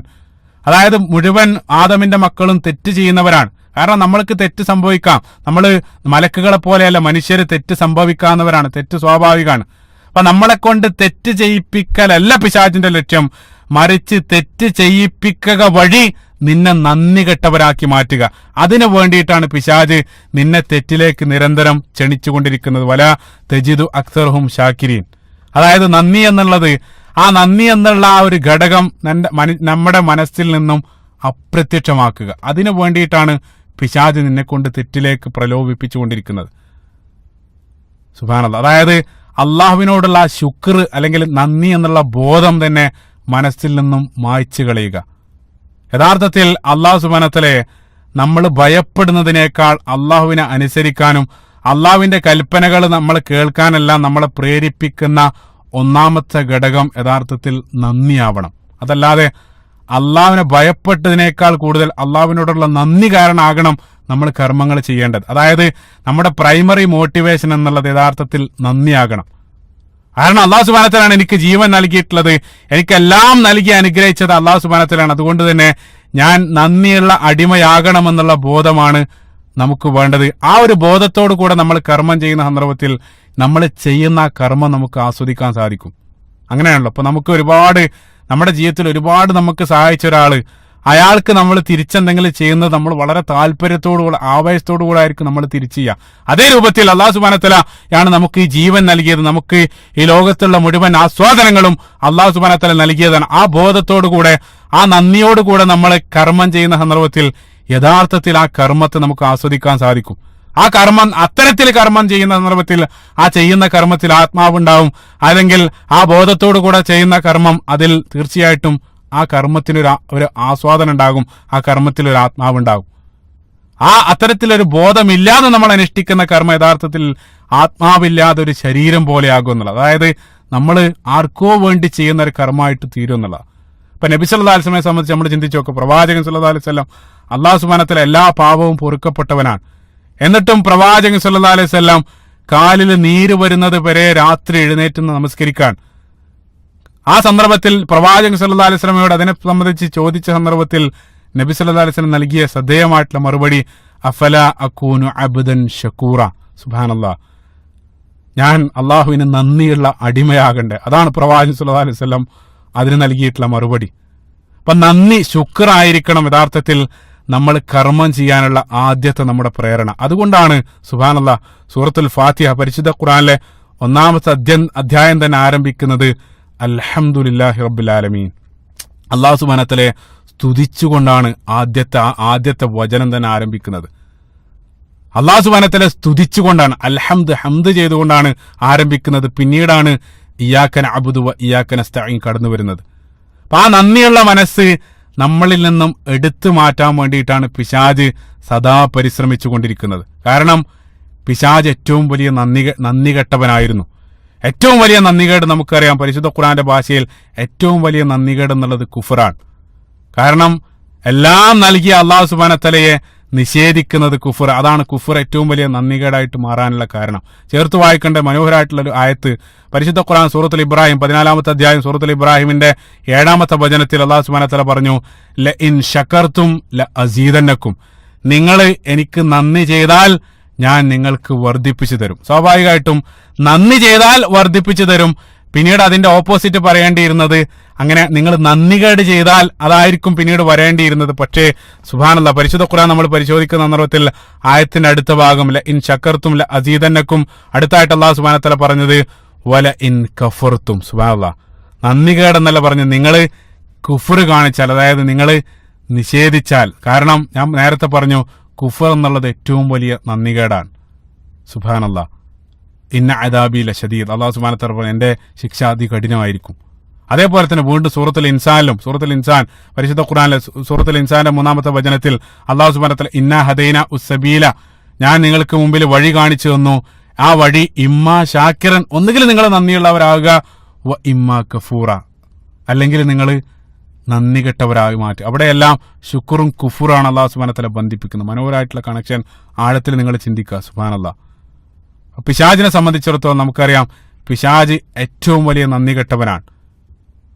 അതായത് മുഴുവൻ ആദമിന്റെ മക്കളും തെറ്റ് ചെയ്യുന്നവരാണ്. കാരണം നമ്മൾക്ക് തെറ്റ് സംഭവിക്കാം. നമ്മൾ മലക്കുകളെ പോലെയല്ല, മനുഷ്യര് തെറ്റ് സംഭവിക്കാവുന്നവരാണ്. തെറ്റ് സ്വാഭാവികമാണ്. അപ്പൊ നമ്മളെ കൊണ്ട് തെറ്റ് ചെയ്യിപ്പിക്കലല്ല പിശാചിന്റെ ലക്ഷ്യം, മറിച്ച് തെറ്റ് ചെയ്യിപ്പിക്കുക വഴി നിന്നെ നന്ദി കെട്ടവരാക്കി മാറ്റുക. അതിനു വേണ്ടിയിട്ടാണ് പിശാച് നിന്നെ തെറ്റിലേക്ക് നിരന്തരം ക്ഷണിച്ചുകൊണ്ടിരിക്കുന്നത്. വലാ തജിദു അക്സറഹും ഷാക്കിരീൻ. അതായത് നന്ദി എന്നുള്ളത്, ആ നന്ദി എന്നുള്ള ആ ഒരു ഘടകം നമ്മുടെ മനസ്സിൽ നിന്നും അപ്രത്യക്ഷമാക്കുക. അതിനു വേണ്ടിയിട്ടാണ് പിശാച് നിന്നെ കൊണ്ട് തെറ്റിലേക്ക് പ്രലോഭിപ്പിച്ചുകൊണ്ടിരിക്കുന്നത്. സുബ്ഹാനല്ലാഹ്. അതായത് അള്ളാഹുവിനോടുള്ള ശുക്ർ അല്ലെങ്കിൽ നന്ദി എന്നുള്ള ബോധം തന്നെ മനസ്സിൽ നിന്നും മായ്ച്ചു കളയുക. യഥാർത്ഥത്തിൽ അല്ലാഹു സുബ്ഹാനഹു വ തആലയെ നമ്മൾ ഭയപ്പെടുന്നതിനേക്കാൾ അള്ളാഹുവിനെ അനുസരിക്കാനും അള്ളാഹുവിന്റെ കൽപ്പനകൾ നമ്മൾ കേൾക്കാനെല്ലാം നമ്മളെ പ്രേരിപ്പിക്കുന്ന ഒന്നാമത്തെ ഘടകം യഥാർത്ഥത്തിൽ നന്ദിയാവണം. അതല്ലാതെ അള്ളാഹുവിനെ ഭയപ്പെട്ടതിനേക്കാൾ കൂടുതൽ അള്ളാഹുവിനോടുള്ള നന്ദി കാരണമാകണം നമ്മൾ കർമ്മങ്ങൾ ചെയ്യേണ്ടത്. അതായത് നമ്മുടെ പ്രൈമറി മോട്ടിവേഷൻ എന്നുള്ളത് യഥാർത്ഥത്തിൽ നന്ദിയാകണം. കാരണം അല്ലാഹു സുബ്ഹാനഹു വ തആലയാണ് എനിക്ക് ജീവൻ നൽകിയിട്ടുള്ളത്, എനിക്കെല്ലാം നൽകി അനുഗ്രഹിച്ചത് അല്ലാഹു സുബ്ഹാനഹു വ തആലയാണ്. അതുകൊണ്ട് തന്നെ ഞാൻ നന്ദിയുള്ള അടിമയാകണമെന്നുള്ള ബോധമാണ് നമുക്ക് വേണ്ടത്. ആ ഒരു ബോധത്തോടു കൂടെ നമ്മൾ കർമ്മം ചെയ്യുന്ന സന്ദർഭത്തിൽ നമ്മൾ ചെയ്യുന്ന ആ കർമ്മം നമുക്ക് ആസ്വദിക്കാൻ സാധിക്കും. അങ്ങനെയാണല്ലോ. അപ്പൊ നമുക്ക് നമ്മുടെ ജീവിതത്തിൽ ഒരുപാട് നമുക്ക് സഹായിച്ച ഒരാള്, അയാൾക്ക് നമ്മൾ തിരിച്ചെന്തെങ്കിലും ചെയ്യുന്നത് നമ്മൾ വളരെ താല്പര്യത്തോടുകൂടെ ആവേശത്തോടുകൂടെ ആയിരിക്കും നമ്മൾ തിരിച്ചു ചെയ്യുക. അതേ രൂപത്തിൽ അല്ലാഹു സുബ്ഹാനഹു വ തആലയാണ് നമുക്ക് ഈ ജീവൻ നൽകിയത്, നമുക്ക് ഈ ലോകത്തുള്ള മുഴുവൻ ആസ്വാദനങ്ങളും അല്ലാഹു സുബ്ഹാനഹു വ തആല നൽകിയതാണ്. ആ ബോധത്തോടുകൂടെ, ആ നന്ദിയോടുകൂടെ നമ്മൾ കർമ്മം ചെയ്യുന്ന സന്ദർഭത്തിൽ യഥാർത്ഥത്തിൽ ആ കർമ്മത്തെ നമുക്ക് ആസ്വദിക്കാൻ സാധിക്കും. ആ കർമ്മം, അത്തരത്തിൽ കർമ്മം ചെയ്യുന്ന സന്ദർഭത്തിൽ ആ ചെയ്യുന്ന കർമ്മത്തിൽ ആത്മാവുണ്ടാവും. അല്ലെങ്കിൽ ആ ബോധത്തോടു കൂടെ ചെയ്യുന്ന കർമ്മം, അതിൽ തീർച്ചയായിട്ടും ആ കർമ്മത്തിനൊരു ആസ്വാദനം ഉണ്ടാകും, ആ കർമ്മത്തിലൊരു ആത്മാവുണ്ടാകും. ആ അത്തരത്തിലൊരു ബോധമില്ലാതെ നമ്മൾ അനുഷ്ഠിക്കുന്ന കർമ്മം യഥാർത്ഥത്തിൽ ആത്മാവില്ലാതെ ഒരു ശരീരം പോലെയാകും എന്നുള്ളത്. അതായത് നമ്മൾ ആർക്കോ വേണ്ടി ചെയ്യുന്ന ഒരു കർമ്മമായിട്ട് തീരും എന്നുള്ളത്. ഇപ്പൊ നബി സല്ലല്ലാഹു അലൈഹി വസല്ലമയെ സംബന്ധിച്ച് നമ്മൾ ചിന്തിച്ചു നോക്കും. പ്രവാചകൻ സല്ലല്ലാഹു അലൈഹി വസല്ലം അല്ലാഹു സുബ്ഹാനഹു വ തആല എല്ലാ പാപവും പൊറുക്കപ്പെട്ടവനാണ്. എന്നിട്ടും പ്രവാചകൻ സല്ലല്ലാഹു അലൈഹി വസല്ലം കാലിൽ നീര് വരുന്നത് വരെ രാത്രി എഴുന്നേറ്റ് നമസ്കരിക്കാൻ, ആ സന്ദർഭത്തിൽ പ്രവാചകൻ സല്ലല്ലാഹു അലൈഹി വസല്ലമയോട് അതിനെ സംബന്ധിച്ച് ചോദിച്ച സന്ദർഭത്തിൽ നബി സല്ലല്ലാഹു അലൈഹി വസല്ലം നൽകിയ ശ്രദ്ധേയമായിട്ടുള്ള മറുപടി അഫല അകൂനു അബ്ദൻ ഷക്കൂറ. സുബ്ഹാനല്ലാഹ്, ഞാൻ അള്ളാഹുവിന് നന്ദിയുള്ള അടിമയാകണ്ടേ? അതാണ് പ്രവാചകൻ സല്ലല്ലാഹു അലൈഹി വസല്ലം അതിന് നൽകിയിട്ടുള്ള മറുപടി. അപ്പൊ നന്ദി, ശുക്റായിരിക്കണം യഥാർത്ഥത്തിൽ നമ്മൾ കർമ്മം ചെയ്യാനുള്ള ആദ്യത്തെ നമ്മുടെ പ്രേരണ. അതുകൊണ്ടാണ് സുബ്ഹാനല്ലാഹ് സൂറത്തുൽ ഫാത്തിഹ പരിശുദ്ധ ഖുർആനിലെ 1-ാമത്തെ അധ്യായം തന്നെ ആരംഭിക്കുന്നത് അൽഹംദുലില്ലാഹി റബ്ബിൽ ആലമീൻ, അല്ലാഹു സുബ്ഹാനഹു വ തആലയെ സ്തുതിച്ചുകൊണ്ടാണ് ആദ്യത്തെ വചനം തന്നെ ആരംഭിക്കുന്നത്. അല്ലാഹു സുബ്ഹാനഹു വ തആലയെ സ്തുതിച്ചുകൊണ്ടാണ്, ഹംദ് ചെയ്തുകൊണ്ടാണ് ആരംഭിക്കുന്നത്. പിന്നീടാണ് ഇയ്യാക നഅ്ബുദു വ ഇയ്യാക നസ്തഈൻ കടന്നു വരുന്നത്. അപ്പൊ ആ നന്ദിയുള്ള മനസ്സ് നമ്മളിൽ നിന്നും എടുത്തു മാറ്റാൻ വേണ്ടിയിട്ടാണ് പിശാച് സദാ പരിശ്രമിച്ചു കൊണ്ടിരിക്കുന്നത്. കാരണം പിശാച് ഏറ്റവും വലിയ നന്ദി കെട്ടവനായിരുന്നു. ഏറ്റവും വലിയ നന്ദികേട് നമുക്കറിയാം, പരിശുദ്ധ ഖുർആന്റെ ഭാഷയിൽ ഏറ്റവും വലിയ നന്ദികേട് എന്നുള്ളത് കുഫറാണ്. കാരണം എല്ലാം നൽകിയ അല്ലാഹു സുബ്ഹാനഹു വ തആലയെ നിഷേധിക്കുന്നത് കുഫർ. അതാണ് കുഫർ ഏറ്റവും വലിയ നന്ദികേടായിട്ട് മാറാനുള്ള കാരണം. ചേർത്ത് വായിക്കേണ്ട മനോഹരമായിട്ടുള്ള ഒരു ആയത്ത് പരിശുദ്ധ ഖുർആൻ സൂറത്തുൽ ഇബ്രാഹിം 14-ാമത്തെ അധ്യായം സൂറത്തുൽ ഇബ്രാഹിമിന്റെ 7-ാമത്തെ വചനത്തിൽ അല്ലാഹു സുബ്ഹാനഹു വ തആല പറഞ്ഞു, ല ഇൻ ശകർതും ല അസീദന്നക്കും, നിങ്ങൾ എനിക്ക് നന്ദി ചെയ്താൽ ഞാൻ നിങ്ങൾക്ക് വർദ്ധിപ്പിച്ചു തരും. സ്വാഭാവികമായിട്ടും നന്ദി ചെയ്താൽ വർദ്ധിപ്പിച്ചു തരും. പിന്നീട് അതിന്റെ ഓപ്പോസിറ്റ് പറയേണ്ടിയിരുന്നത്, അങ്ങനെ നിങ്ങൾ നന്ദികേട് ചെയ്താൽ അതായിരിക്കും പിന്നീട് വരേണ്ടിയിരുന്നത്. പക്ഷേ സുബ്ഹാനല്ലാഹ് പരിശുദ്ധ ഖുർആൻ നമ്മൾ പരിശോധിക്കുന്ന സന്ദർഭത്തിൽ ആയത്തിന്റെ അടുത്ത ഭാഗം ല ഇൻ ശകർതും ല അസീദന്നക്കും, അടുത്തായിട്ട് അല്ലാഹു സുബ്ഹാനഹു വ തആല പറഞ്ഞത് വല ഇൻ കഫർതും. സുബ്ഹാനല്ലാഹ്, നന്ദികേടെന്നല്ല പറഞ്ഞു, നിങ്ങൾ കുഫർ കാണിച്ചാൽ, അതായത് നിങ്ങൾ നിഷേധിച്ചാൽ. കാരണം ഞാൻ നേരത്തെ പറഞ്ഞു കുഫർ എന്നുള്ളത് ഏറ്റവും വലിയ നന്ദികേടാണ്. സുബ്ഹാനല്ലാഹ്, ഇന്ന അദാബി ലശദീദ്, അല്ലാഹു സുബ്ഹാനഹു വ തആല പറഞ്ഞു എന്റെ ശിക്ഷ അതികഠിനമായിരിക്കും. അതേപോലെ തന്നെ വീണ്ടും സൂറത്തുൽ ഇൻസാൻ പരിശുദ്ധ ഖുർആനിലെ സൂറത്തുൽ ഇൻസാന്റെ 3-ാമത്തെ വചനത്തിൽ അല്ലാഹു സുബ്ഹാനഹു വ തആല ഇന്നാ ഹദൈന ഉസ്സബീല, ഞാൻ നിങ്ങൾക്ക് മുമ്പിൽ വഴി കാണിച്ചു തന്നു, ആ വഴി ഇമ്മാ ഷാക്കിറൻ, ഒന്നുകിൽ നിങ്ങൾ നന്ദിയുള്ളവരാകുക, വ ഇമ്മാ കഫൂറ, അല്ലെങ്കിൽ നിങ്ങൾ നന്ദി കെട്ടവരായി മാറ്റുക. അവിടെയെല്ലാം ശുക്റും കുഫുറാണ് അല്ലാഹു സുബ്ഹാനഹു വ തആല ബന്ധിപ്പിക്കുന്നത്. മനോഹരമായിട്ടുള്ള കണക്ഷൻ ആഴത്തിൽ നിങ്ങൾ ചിന്തിക്കുക. സുബ്ഹാനല്ലാഹ്, പിശാചിനെ സംബന്ധിച്ചിടത്തോളം നമുക്കറിയാം പിശാച് ഏറ്റവും വലിയ നന്ദി കെട്ടവനാണ്.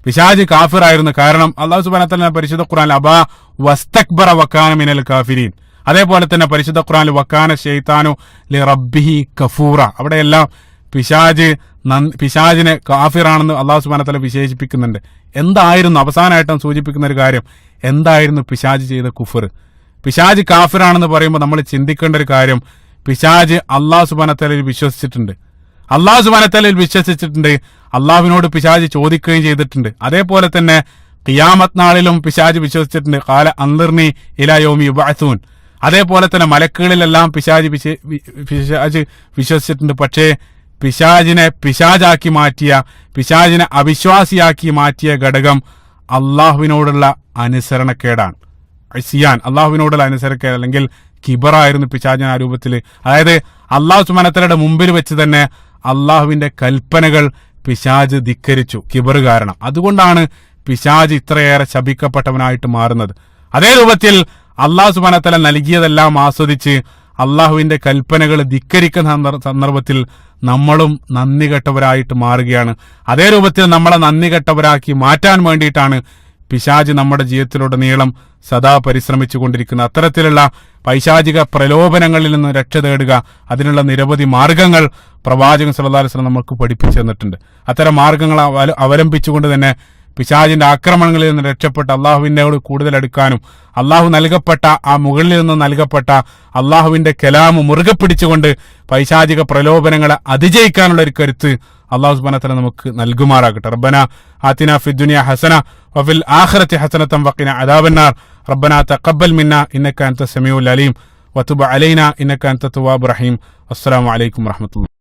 പിശാച് കാഫിറായിരുന്നു. കാരണം അല്ലാഹു സുബ്ഹാനഹു വ തആല പരിശുദ്ധ ഖുർആനിൽ അബാ വസ്തക്ബറ വകാന മിനൽ കാഫിരീൻ, അതേപോലെ തന്നെ പരിശുദ്ധ ഖുർആനിൽ വകാന ശൈത്താനു ലിറബ്ബിഹി കഫൂറ, അവിടെയെല്ലാം പിശാചിനെ കാഫിറാണെന്ന് അല്ലാഹു സുബ്ഹാനഹു വ തആല വിശേഷിപ്പിക്കുന്നുണ്ട്. എന്തായിരുന്നു അവസാനമായിട്ടും സൂചിപ്പിക്കുന്ന ഒരു കാര്യം, എന്തായിരുന്നു പിശാച് ചെയ്ത കുഫർ? പിശാച് കാഫിറാണെന്ന് പറയുമ്പോൾ നമ്മൾ ചിന്തിക്കേണ്ട ഒരു കാര്യം, പിശാച് അല്ലാഹു സുബ്ഹാനഹു വ തആലയിൽ വിശ്വസിച്ചിട്ടുണ്ട്. അള്ളാഹുവിനോട് പിശാച് ചോദിക്കുകയും ചെയ്തിട്ടുണ്ട്. അതേപോലെ തന്നെ ഖിയാമത്ത് നാളിലും പിശാച് വിശ്വസിച്ചിട്ടുണ്ട്. ഖാല അൻദിർനി ഇലാ യൗമി യുബഅസൂൻ, അതേപോലെ തന്നെ മലക്കുകളിലെല്ലാം പിശാച് വിശ്വസിച്ചിട്ടുണ്ട്. പക്ഷേ പിശാചാക്കി മാറ്റിയ, പിശാചിനെ അവിശ്വാസിയാക്കി മാറ്റിയ ഘടകം അള്ളാഹുവിനോടുള്ള അനുസരണക്കേടാണ്. ഇസ്യാൻ, അള്ളാഹുവിനോടുള്ള അനുസരണക്കേട് അല്ലെങ്കിൽ കിബറായിരുന്നു പിശാചിന് ആ രൂപത്തിൽ. അതായത് അള്ളാഹു സുബ്ഹാനഹു വ തആലയുടെ മുമ്പിൽ വെച്ച് തന്നെ അള്ളാഹുവിന്റെ കൽപ്പനകൾ പിശാച് ധിക്കരിച്ചു, കിബർ കാരണം. അതുകൊണ്ടാണ് പിശാച് ഇത്രയേറെ ശപിക്കപ്പെട്ടവനായിട്ട് മാറുന്നത്. അതേ രൂപത്തിൽ അള്ളാഹു സുബ്ഹാനഹു വ തആല നൽകിയതെല്ലാം ആസ്വദിച്ച് അള്ളാഹുവിന്റെ കൽപ്പനകൾ ധിക്കരിക്കുന്ന സന്ദർഭത്തിൽ നമ്മളും നന്ദി കെട്ടവരായിട്ട് മാറുകയാണ്. അതേ രൂപത്തിൽ നമ്മളെ നന്ദി കെട്ടവരാക്കി മാറ്റാൻ വേണ്ടിയിട്ടാണ് പിശാച് നമ്മുടെ ജീവിതത്തിലുടനീളം സദാ പരിശ്രമിച്ചു കൊണ്ടിരിക്കുന്നത്. അത്തരത്തിലുള്ള പൈശാചിക പ്രലോഭനങ്ങളിൽ നിന്ന് രക്ഷ തേടുക, അതിനുള്ള നിരവധി മാർഗങ്ങൾ പ്രവാചകൻ സല്ലല്ലാഹു അലൈഹി വസല്ലം നമുക്ക് പഠിപ്പിച്ചു തന്നിട്ടുണ്ട്. അത്തരം മാർഗങ്ങൾ അവലംബിച്ചുകൊണ്ട് തന്നെ പിശാചിന്റെ ആക്രമണങ്ങളിൽ നിന്ന് രക്ഷപ്പെട്ട് അള്ളാഹുവിനോട് കൂടുതൽ അടുക്കാനും അള്ളാഹു നൽകപ്പെട്ട ആ മുകളിൽ നിന്ന് നൽകപ്പെട്ട അള്ളാഹുവിന്റെ കലാമ് മുറുകെ പിടിച്ചുകൊണ്ട് പൈശാചിക പ്രലോഭനങ്ങളെ അതിജയിക്കാനുള്ള ഒരു കരുത്ത് അള്ളാഹു സുബ്ഹാനഹു വ തആല നമുക്ക് നൽകുമാറാകട്ടെ. റബ്ബന ആതിനാ ഫിദ്ദുനിയ ഹസന വഫിൽ ആഖിറതി ഹസനതൻ വഖിന അദാബന്നാർ. റബ്ബന തഖബ്ബൽ മിന്നാ ഇന്നക അൻത സമീഉൽ അലീം വതുബ് അലൈനാ ഇന്നക അൻത തവ്വാബുർ റഹീം. അസ്സലാമു അലൈക്കും വറഹ്മത്തുള്ളാഹി.